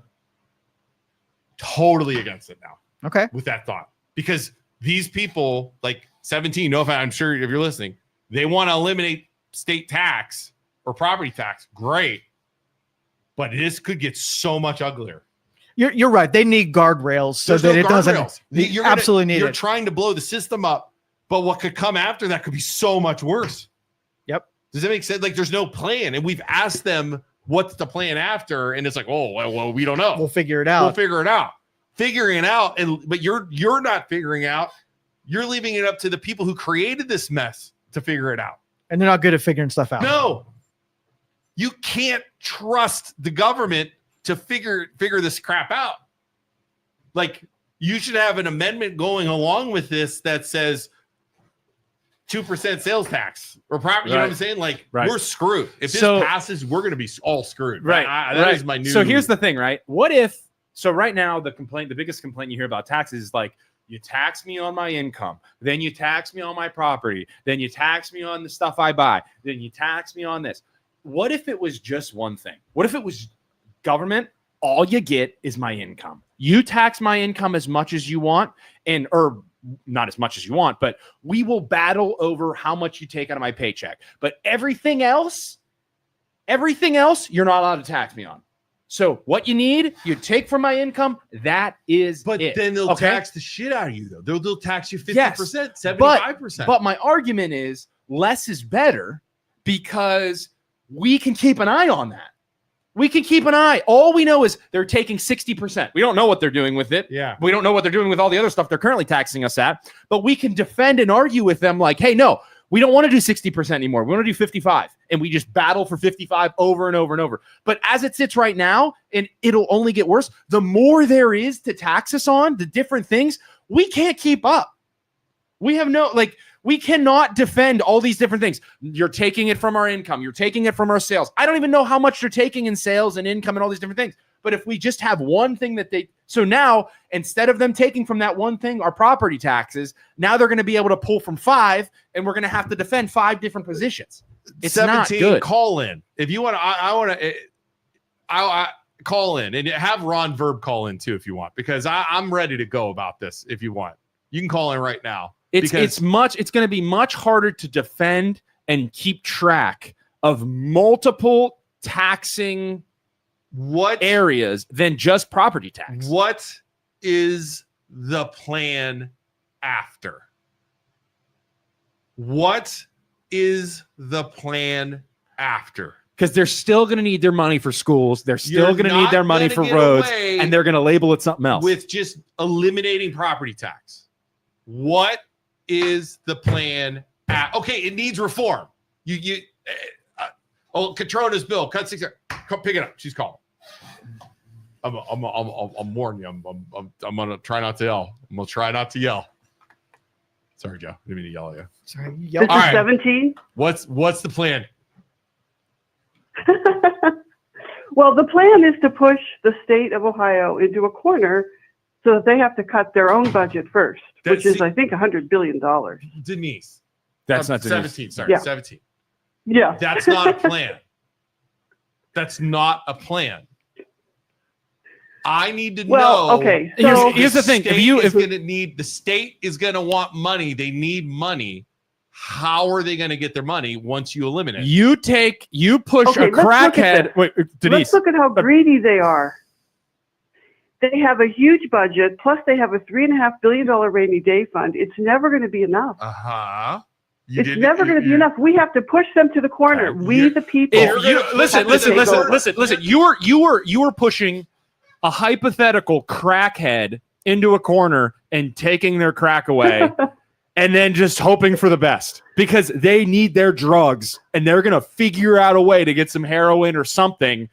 totally against it now. Okay. With that thought, because these people, like 17, no offense, I'm sure if you're listening, they want to eliminate state tax or property tax. Great, but this could get so much uglier. You're right. They need guardrails so that it doesn't. You're absolutely need it. You're trying to blow the system up, but what could come after that could be so much worse. Yep. Does that make sense? Like, there's no plan, and we've asked them what's the plan after, and it's like, oh, well, we don't know. We'll figure it out. Figuring it out, but you're not figuring out. You're leaving it up to the people who created this mess to figure it out, and they're not good at figuring stuff out. No, you can't trust the government to figure this crap out. Like, you should have an amendment going along with this that says 2% sales tax or property. You know what I'm saying? Like, we're screwed. If this passes, we're going to be all screwed. Right. That is my new. So here's the thing, right? What if? So right now, the biggest complaint you hear about taxes is like, you tax me on my income, then you tax me on my property, then you tax me on the stuff I buy, then you tax me on this. What if it was just one thing? What if it was government, all you get is my income. You tax my income as much as you want, or not as much as you want, but we will battle over how much you take out of my paycheck. But everything else, you're not allowed to tax me on. So what you need, you take from my income, that is But it. then they'll tax the shit out of you, though. They'll tax you 50%, 75%. But my argument is less is better, because we can keep an eye on that. We can keep an eye. All we know is they're taking 60%. We don't know what they're doing with it. Yeah. We don't know what they're doing with all the other stuff they're currently taxing us at. But we can defend and argue with them like, hey, no, we don't want to do 60% anymore. We want to do 55. And we just battle for 55 over and over and over. But as it sits right now, and it'll only get worse, the more there is to tax us on, the different things, we can't keep up. We have we cannot defend all these different things. You're taking it from our income. You're taking it from our sales. I don't even know how much you're taking in sales and income and all these different things. But if we just have one thing that So now, instead of them taking from that one thing, our property taxes, now they're going to be able to pull from 5, and we're going to have to defend 5 different positions. It's 17, not good. Call in. If you want to, I call in, and have Ron Verb call in too if you want, because I'm ready to go about this if you want. You can call in right now. It's going to be much harder to defend and keep track of multiple taxing areas than just property tax. What is the plan after? What is the plan after? Because they're still going to need their money for schools. They're still going to need their money for roads, and they're going to label it something else. With just eliminating property tax. What is the plan? Okay, it needs reform. Catrona's bill, cut 6. Come pick it up. She's calling. I'm warning you. I'm gonna try not to yell. I'm gonna try not to yell. Sorry, Joe. I didn't mean to yell at you. Sorry. This is 17. What's the plan? Well, the plan is to push the state of Ohio into a corner so that they have to cut their own budget first, which is, I think, $100 billion. Denise. That's not Denise. 17. Sorry, 17. Yeah. That's not a plan. That's not a plan. I need to know. Okay. So here's the thing. The state is going to want money. They need money. How are they going to get their money once you eliminate? You push a crackhead. Wait, Denise. Let's look at how greedy they are. They have a huge budget, plus they have a $3.5 billion rainy day fund. It's never going to be enough. It's never going to be enough. We have to push them to the corner. We, the people. Listen. You were pushing a hypothetical crackhead into a corner and taking their crack away, and then just hoping for the best because they need their drugs, and they're going to figure out a way to get some heroin or something.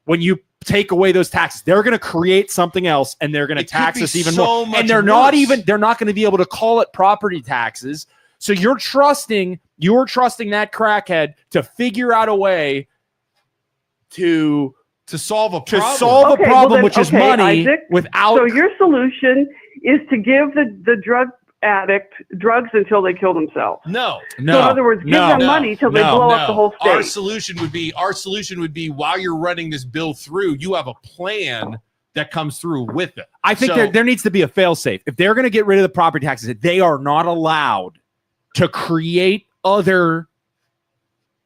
When you take away those taxes, they're going to create something else, and they're going to tax us even more. And they're not going to be able to call it property taxes. So you're trusting that crackhead to figure out a way to solve a problem, which is money, Isaac, without. So your solution is to give the drug addict drugs until they kill themselves. No. So in other words, give them money till they blow up the whole state. Our solution would be while you're running this bill through, you have a plan that comes through with it. I think there needs to be a fail-safe. If they're going to get rid of the property taxes, they are not allowed to create other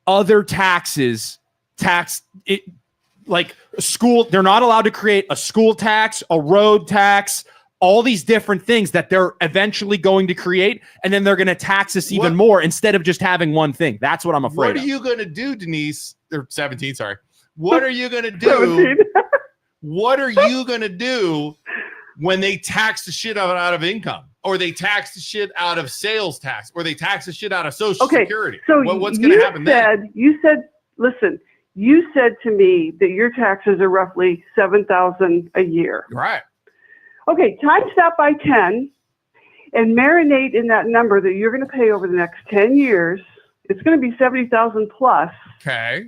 taxes, like school. They're not allowed to create a school tax, a road tax, all these different things that they're eventually going to create, and then they're going to tax us even more instead of just having one thing. That's what I'm afraid of. What are you going to do, Denise? Or 17, sorry. What are you going to do? What are you going to do when they tax the shit out of income, or they tax the shit out of sales tax, or they tax the shit out of Social Security? So what's going to happen then? You said to me that your taxes are roughly $7,000 a year. Right. Okay, times that by 10 and marinate in that number that you're going to pay over the next 10 years. It's going to be 70,000 plus. Okay.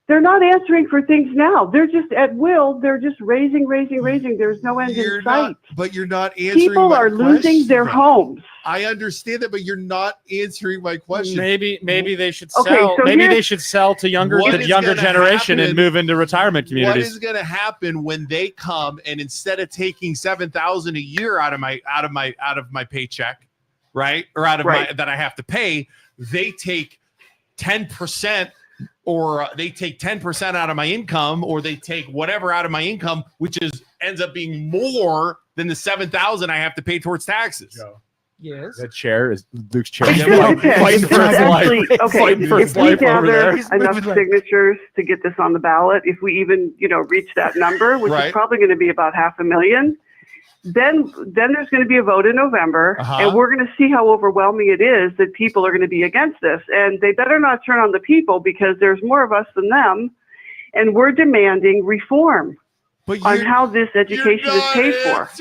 They're not answering for things now. They're just at will. They're just raising. There's no end in sight. But you're not answering. People are losing their homes. I understand that, but you're not answering my question. Maybe they should sell. Maybe they should sell to the younger generation and move into retirement communities. What is going to happen when they come and instead of taking $7,000 a year out of my paycheck, right, or out of my that I have to pay, they take 10%. Or they take 10% out of my income, or they take whatever out of my income, which ends up being more than the $7,000 I have to pay towards taxes. Yes. That chair is Luke's chair. Fighting for his life. Okay, if we gather enough signatures to get this on the ballot, if we even reach that number, which is probably going to be about 500,000. Then there's going to be a vote in November, and we're going to see how overwhelming it is that people are going to be against this. And they better not turn on the people, because there's more of us than them, and we're demanding reform on how this education is paid for. If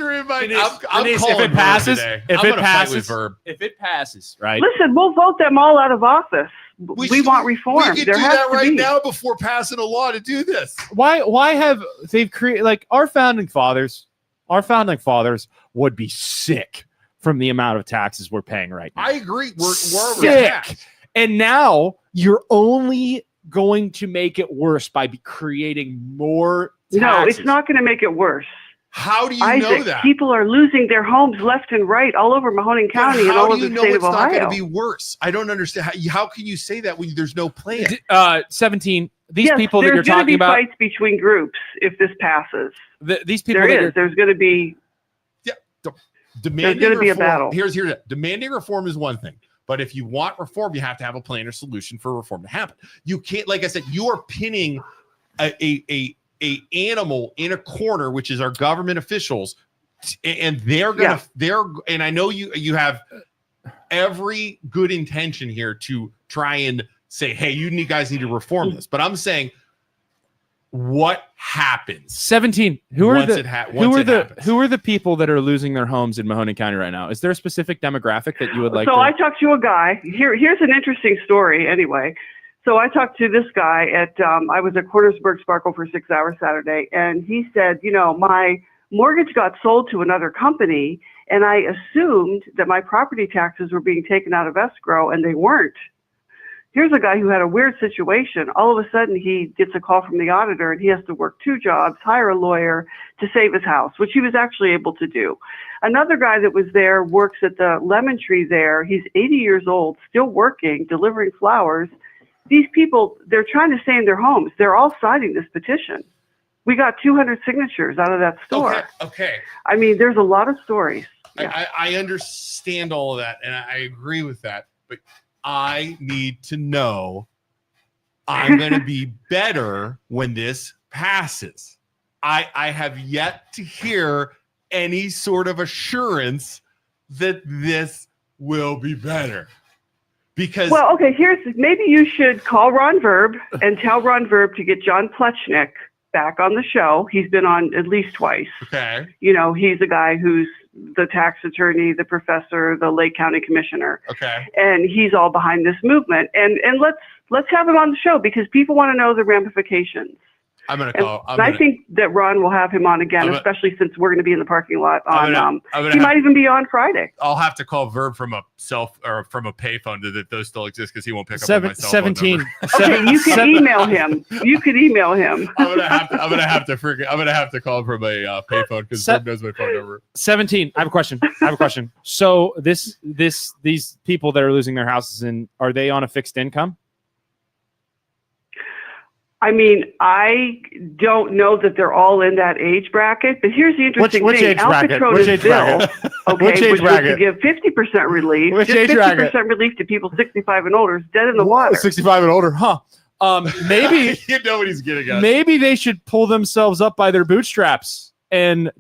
it passes, right? Listen, we'll vote them all out of office. We want reform. We could do that right now before passing a law to do this. Why have they created, like, our founding fathers? Our founding fathers would be sick from the amount of taxes we're paying right now. I agree. We're sick. And now you're only going to make it worse by creating more taxes. No, it's not going to make it worse. How do you know that? People are losing their homes left and right all over Mahoning County and all over the state of Ohio. How do you know it's not going to be worse? I don't understand. How can you say that when there's no plan? 17. These people that you're talking about. There's going to be fights between groups if this passes. These people. There's going to be. Yeah. There's going to be a battle. Here's demanding reform is one thing. But if you want reform, you have to have a plan or solution for reform to happen. You can't, like I said, you are pinning a animal in a corner, which is our government officials, and and I know you have every good intention here to try and say, hey, you guys need to reform this. But I'm saying, what happens? 17. Who are the people that are losing their homes in Mahoning County right now? Is there a specific demographic that you would like? So I talked to a guy. Here's an interesting story. Anyway, so I talked to this guy at. I was at Cornersburg Sparkle for 6 hours Saturday, and he said, my mortgage got sold to another company, and I assumed that my property taxes were being taken out of escrow, and they weren't. Here's a guy who had a weird situation. All of a sudden, he gets a call from the auditor, and he has to work 2 jobs, hire a lawyer to save his house, which he was actually able to do. Another guy that was there works at the lemon tree there. He's 80 years old, still working, delivering flowers. These people, they're trying to stay in their homes. They're all signing this petition. We got 200 signatures out of that store. Okay. I mean, there's a lot of stories. Yeah. I understand all of that, and I agree with that, but I need to know I'm going to be better when this passes. I have yet to hear any sort of assurance that this will be better. Because maybe you should call Ron Verb and tell Ron Verb to get John Plechnik back on the show. He's been on at least twice. Okay. He's a guy who's the tax attorney, the professor, the Lake County commissioner. Okay. And he's all behind this movement. And let's have him on the show because people want to know the ramifications. I'm going to call. I think that Ron will have him on again, especially since we're going to be in the parking lot on. He might even be on Friday. I'll have to call Verb from a payphone that those still exist because he won't pick up on my cell 17. Phone number. Okay, you can email him. I'm gonna have to call from a payphone because Verb knows my phone number. 17. I have a question. So these people that are losing their houses are they on a fixed income? I mean, I don't know that they're all in that age bracket, but here's the interesting thing. Age bracket? Which age bracket? Which was to give 50% relief. Which just age 50% bracket? Relief to people 65 and older is dead in the water. 65 and older, huh? Maybe you know what he's getting at. Maybe they should pull themselves up by their bootstraps and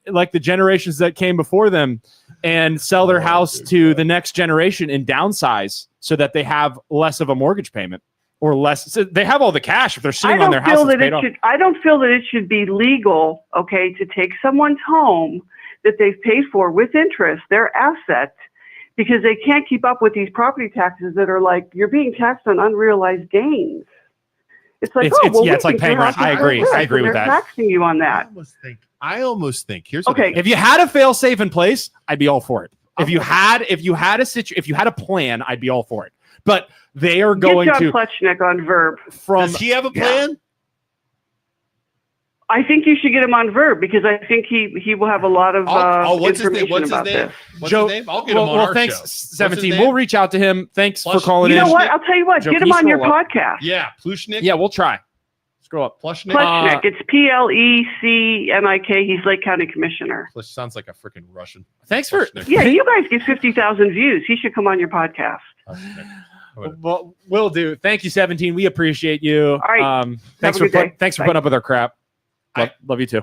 like the generations that came before them and sell their house to the next generation and downsize so that they have less of a mortgage payment. Or less, so they have all the cash if they're sitting on their house. I don't feel that it should be legal, to take someone's home that they've paid for with interest, their asset, because they can't keep up with these property taxes that are like you're being taxed on unrealized gains. It's like it's like paying rent. I agree with that. They're taxing you on that. I almost think here's if you had a fail safe in place, I'd be all for it. If you had a plan, I'd be all for it. But they are going Get John to Plechnik on Verb. Does he have a plan? I think you should get him on Verb because I think he will have a lot of information about this. What's his name? I'll get him on our thanks, show. 17. We'll reach out to him. Thanks for calling in. You know what? I'll tell you what. Get him on your podcast. Yeah, Plechnik. Yeah, we'll try. Scroll up. Plechnik. It's Plecmik. He's Lake County Commissioner. Sounds like a freaking Russian. Thanks for. Yeah, you guys get 50,000 views. He should come on your podcast. Well, will do. Thank you, 17. We appreciate you. All right. Thanks for putting up with our crap. Love you too.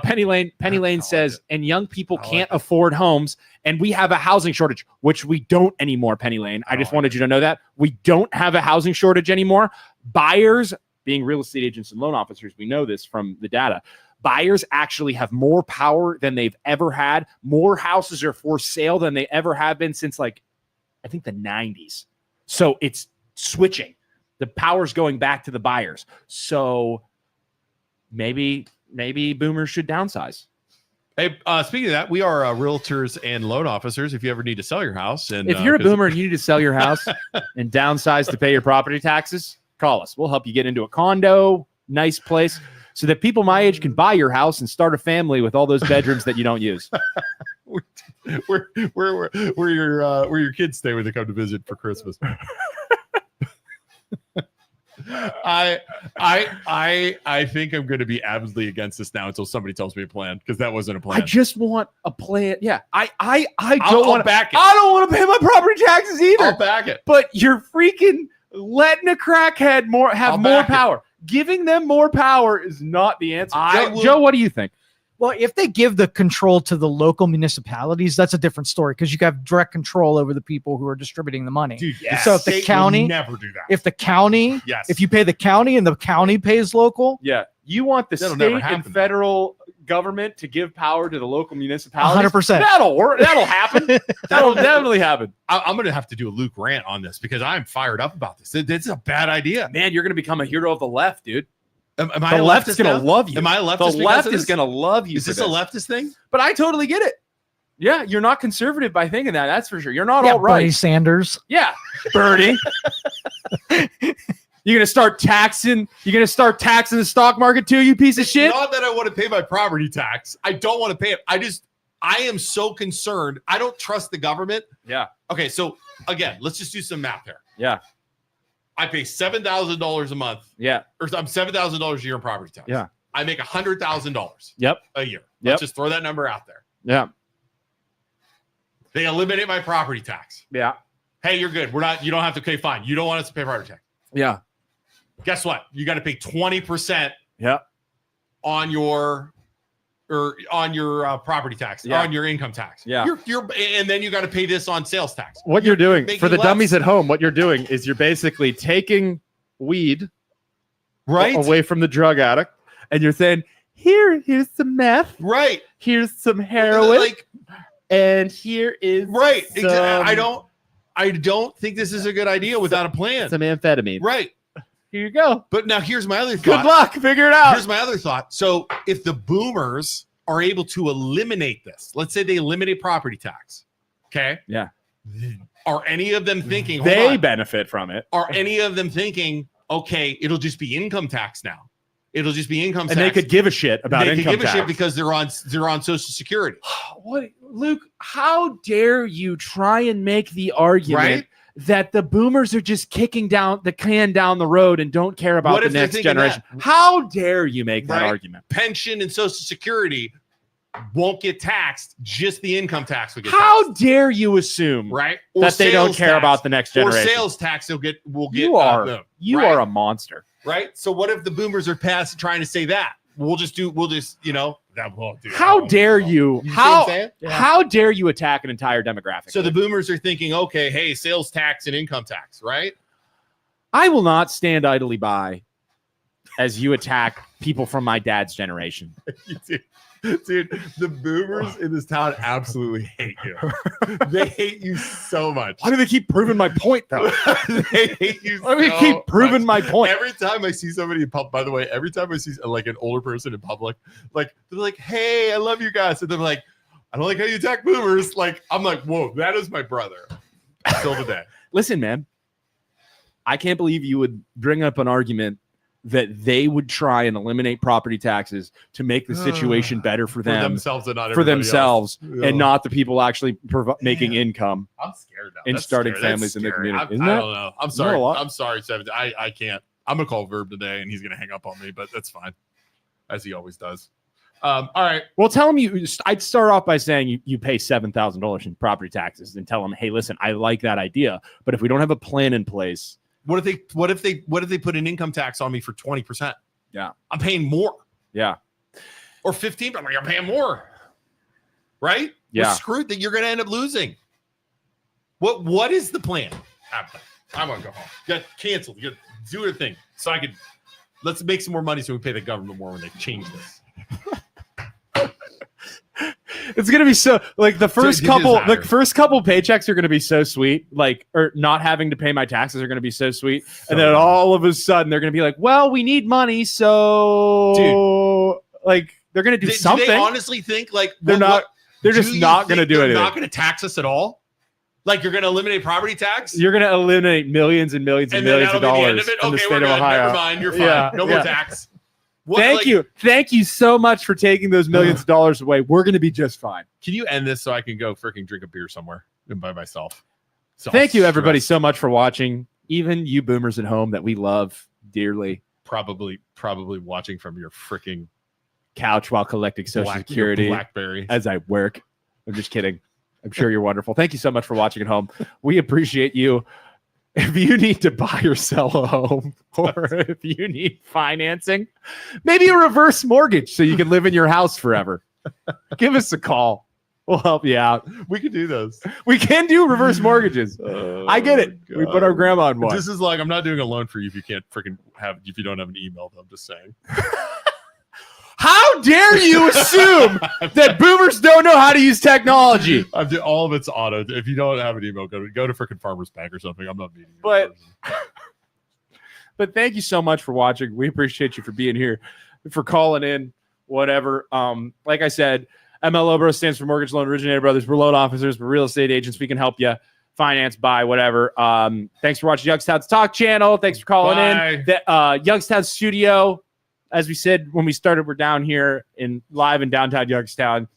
Penny Lane says, and young people can't afford homes, and we have a housing shortage, which we don't anymore. Penny Lane, I just wanted you to know that we don't have a housing shortage anymore. Buyers, being real estate agents and loan officers, we know this from the data. Buyers actually have more power than they've ever had. More houses are for sale than they ever have been since I think the 90s. So it's switching. The power's going back to the buyers. So maybe boomers should downsize. Hey, speaking of that, we are realtors and loan officers. If you ever need to sell your house, and if you're a boomer and you need to sell your house and downsize to pay your property taxes, call us. We'll help you get into a condo, nice place, so that people my age can buy your house and start a family with all those bedrooms that you don't use. where your kids stay when they come to visit for Christmas. I think I'm going to be absolutely against this now until somebody tells me a plan, because that wasn't a plan. I just want a plan. Yeah, I don't want to back it. I don't want to pay my property taxes either. I'll back it. But you're freaking letting a crackhead have more power. Giving them more power is not the answer. Joe, what do you think? Well, if they give the control to the local municipalities, that's a different story, because you have direct control over the people who are distributing the money. Dude, yes. So if the county never do that. If the county, yes. If you pay the county and the county pays local, yeah, you want the state and federal government to give power to the local municipalities. 100%. That'll work. That'll happen. That'll definitely happen. I'm going to have to do a Luke rant on this, because I'm fired up about this. It's a bad idea. Man, you're going to become a hero of the left, dude. Am I the left is going to love you. Am I a leftist? The left is going to love you. Is this a leftist thing? But I totally get it. Yeah, you're not conservative by thinking that. That's for sure. You're not all right. Bernie Sanders. Yeah, Bernie. You're gonna start taxing. You're gonna start taxing the stock market too, you piece of shit. Not that I want to pay my property tax. I don't want to pay it. I am so concerned. I don't trust the government. Yeah. Okay, so again, let's just do some math here. Yeah. I pay $7,000 a month. Yeah. Or I'm $7,000 a year in property tax. Yeah. I make $100,000. Yep. A year. Let's just throw that number out there. Yeah. They eliminate my property tax. Yeah. Hey, you're good. You don't have to pay fine. You don't want us to pay property tax. Yeah. Guess what? You got to pay 20%. Yeah. On your property tax, on your income tax. Yeah. And then you got to pay this on sales tax. What you're doing for the dummies at home, what you're doing is you're basically taking weed away from the drug addict, and you're saying, here's some meth. Right. Here's some heroin. And here is I don't think this is a good idea without a plan. Some amphetamine. Right. Here you go. But now here's my other thought. Good luck. Figure it out. Here's my other thought. So if the boomers are able to eliminate this, let's say they eliminate property tax. Okay. Yeah. Are any of them thinking they benefit from it? Are any of them thinking, okay, it'll just be income tax now? It'll just be income tax. And they could give a shit about income tax. They could give a shit because they're on Social Security. What, Luke, how dare you try and make the argument that the boomers are just kicking down the can down the road and don't care about the next generation? How dare you make that argument? Pension and Social Security won't get taxed, just the income tax will get How taxed. Dare you assume that they don't care about the next generation? Or sales tax will get you are a monster. Right? So what if the boomers are trying to say that? We'll just that won't do. How dare you? How dare you attack an entire demographic? So the boomers are thinking, okay, hey, sales tax and income tax, right? I will not stand idly by as you attack people from my dad's generation. Dude, the boomers in this town absolutely hate you. They hate you so much. Why do they keep proving my point, though? They hate you Why do they keep proving my point? Every time I see somebody in public, by the way, every time I see like an older person in public, like they're like, hey, I love you guys. And they're like, I don't like how you attack boomers. Like, I'm like, whoa, that is my brother. Still today. Listen, man, I can't believe you would bring up an argument that they would try and eliminate property taxes to make the situation better for themselves and not and not the people actually making income. I'm scared now. And starting families in the community. I don't know. I'm sorry. I'm sorry, Seven. I can't. I'm gonna call Verb today, and he's gonna hang up on me, but that's fine, as he always does. All right. Well, tell him I'd start off by saying you pay $7,000 in property taxes, and tell him, hey, listen, I like that idea, but if we don't have a plan in place. What if they put an income tax on me for 20%? Yeah. I'm paying more. Yeah. Or 15%, but I'm paying more. Right? Yeah. We're screwed that you're going to end up losing. What is the plan? I'm going to go home. You got canceled. You got to do your thing. So let's make some more money so we pay the government more when they change this. It's gonna be so like the first couple paychecks are gonna be so sweet, or not having to pay my taxes are gonna be so sweet, and then all of a sudden they're gonna be like, well, we need money, so They're going to do something. Do they honestly think like they're not? They're just not going to do anything. They're not going to tax us at all. Like you're going to eliminate property tax? You're going to eliminate millions and millions and millions of dollars from the state of Ohio. Never mind. You're fine. No more tax. Thank you so much for taking those millions of dollars away. We're going to be just fine. Can you end this so I can go freaking drink a beer somewhere and by myself? Thank you, everybody, so much for watching. Even you boomers at home that we love dearly. Probably watching from your freaking couch while collecting Social Security BlackBerry as I work. I'm just kidding. I'm sure you're wonderful. Thank you so much for watching at home. We appreciate you. If you need to buy or sell a home, or if you need financing, maybe a reverse mortgage so you can live in your house forever, give us a call. We'll help you out. We can do those. We can do reverse mortgages. I get it. God. We put our grandma on one. This is like, I'm not doing a loan for you if you can't freaking if you don't have an email. I'm just saying. How dare you assume that boomers don't know how to use technology? All of it's auto. If you don't have an email, go to freaking Farmers Bank or something. I'm not meeting you. But thank you so much for watching. We appreciate you for being here, for calling in, whatever. Like I said, MLO Bros stands for Mortgage Loan Originator Brothers. We're loan officers. We're real estate agents. We can help you finance, buy, whatever. Thanks for watching Youngstown's Talk channel. Thanks for calling in. The Youngstown Studio, as we said when we started, we're down here live in downtown Youngstown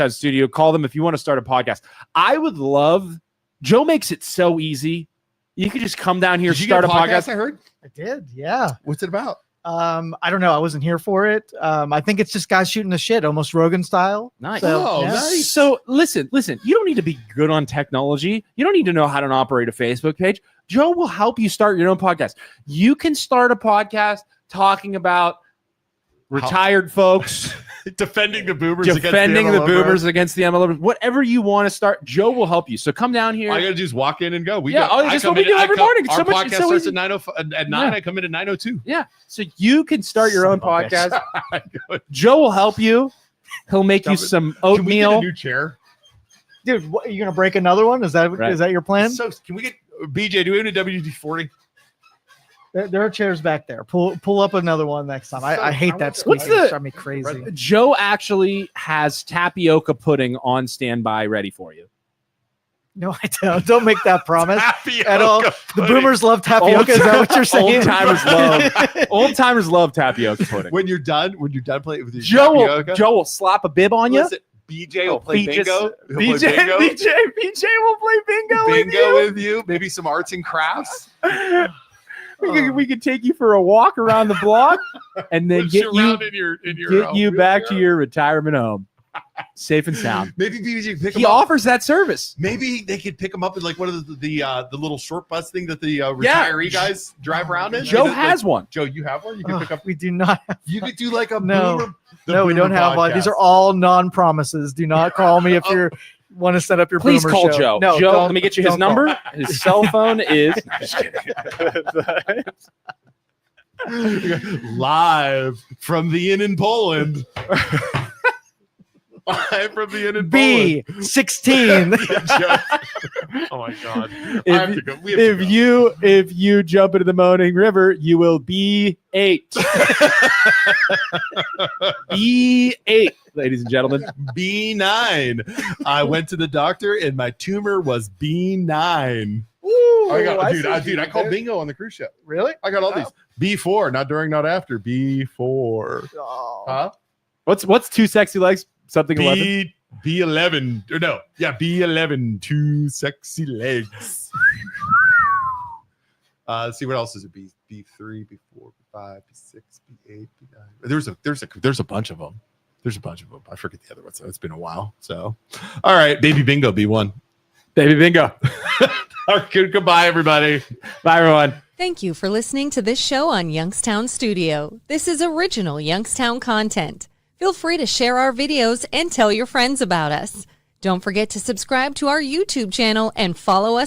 Studio. Call them if you want to start a podcast. I would love. Joe makes it so easy. You could just come down here, start a podcast. I heard. I did. Yeah. What's it about? I don't know. I wasn't here for it. I think it's just guys shooting the shit, almost Rogan style. Nice. So, nice. So listen. You don't need to be good on technology. You don't need to know how to operate a Facebook page. Joe will help you start your own podcast. You can start a podcast talking about retired folks. Defending the boomers against the MLO. Whatever you want to start, Joe will help you. So come down here. All you got to do is walk in and go. Just what we do every morning. Our podcast starts at 9:00 at 9. I come in at 9:02. Yeah. So you can start your own podcast. Joe will help you. He'll make you some oatmeal. Can we get a new chair? Dude, what, are you going to break another one? Is that your plan? So can we get BJ, do we have a WD-40? There are chairs back there. Pull up another one next time. I hate that squeaking. It drives me crazy. Joe actually has tapioca pudding on standby ready for you. No, I don't. Don't make that promise at all. Pudding. The boomers love tapioca. Is that what you're saying? Old timers love tapioca pudding. When you're done playing with your tapioca, Joe will slap a bib on you. BJ will play bingo. BJ will play bingo with you. Maybe some arts and crafts. We could take you for a walk around the block and then get you back to your retirement home, safe and sound. Maybe BJ pick he offers that service. Maybe they could pick them up in like one of the little short bus thing that the retiree guys drive around in. Joe has one. Joe, you have one. You can pick up. We do not. You could do like a no. We don't have one. These are all non-promises. Do not call me if you're. Want to set up your please boomer call show. Joe. No, Joe, let me get you his number. His cell phone is live from the inn in Poland. Live from the inn in Poland. B16. Oh my god! If you jump into the Mahoning River, you will be 8. B8. Ladies and gentlemen, B9. I went to the doctor and my tumor was B9. Ooh, I called bingo on the cruise ship. Really? I got all these. B4, not during, not after. B4. Oh. Huh? What's two sexy legs? Something 11. B11. Or no, yeah, B11. Two sexy legs. Let's see what else is it? B3, B4, B5, B6, B8, B9. There's a bunch of them. There's a bunch of them. I forget the other ones. So it's been a while. So, all right, baby bingo, B1. Baby bingo. Goodbye, everybody. Bye, everyone. Thank you for listening to this show on Youngstown Studio. This is original Youngstown content. Feel free to share our videos and tell your friends about us. Don't forget to subscribe to our YouTube channel and follow us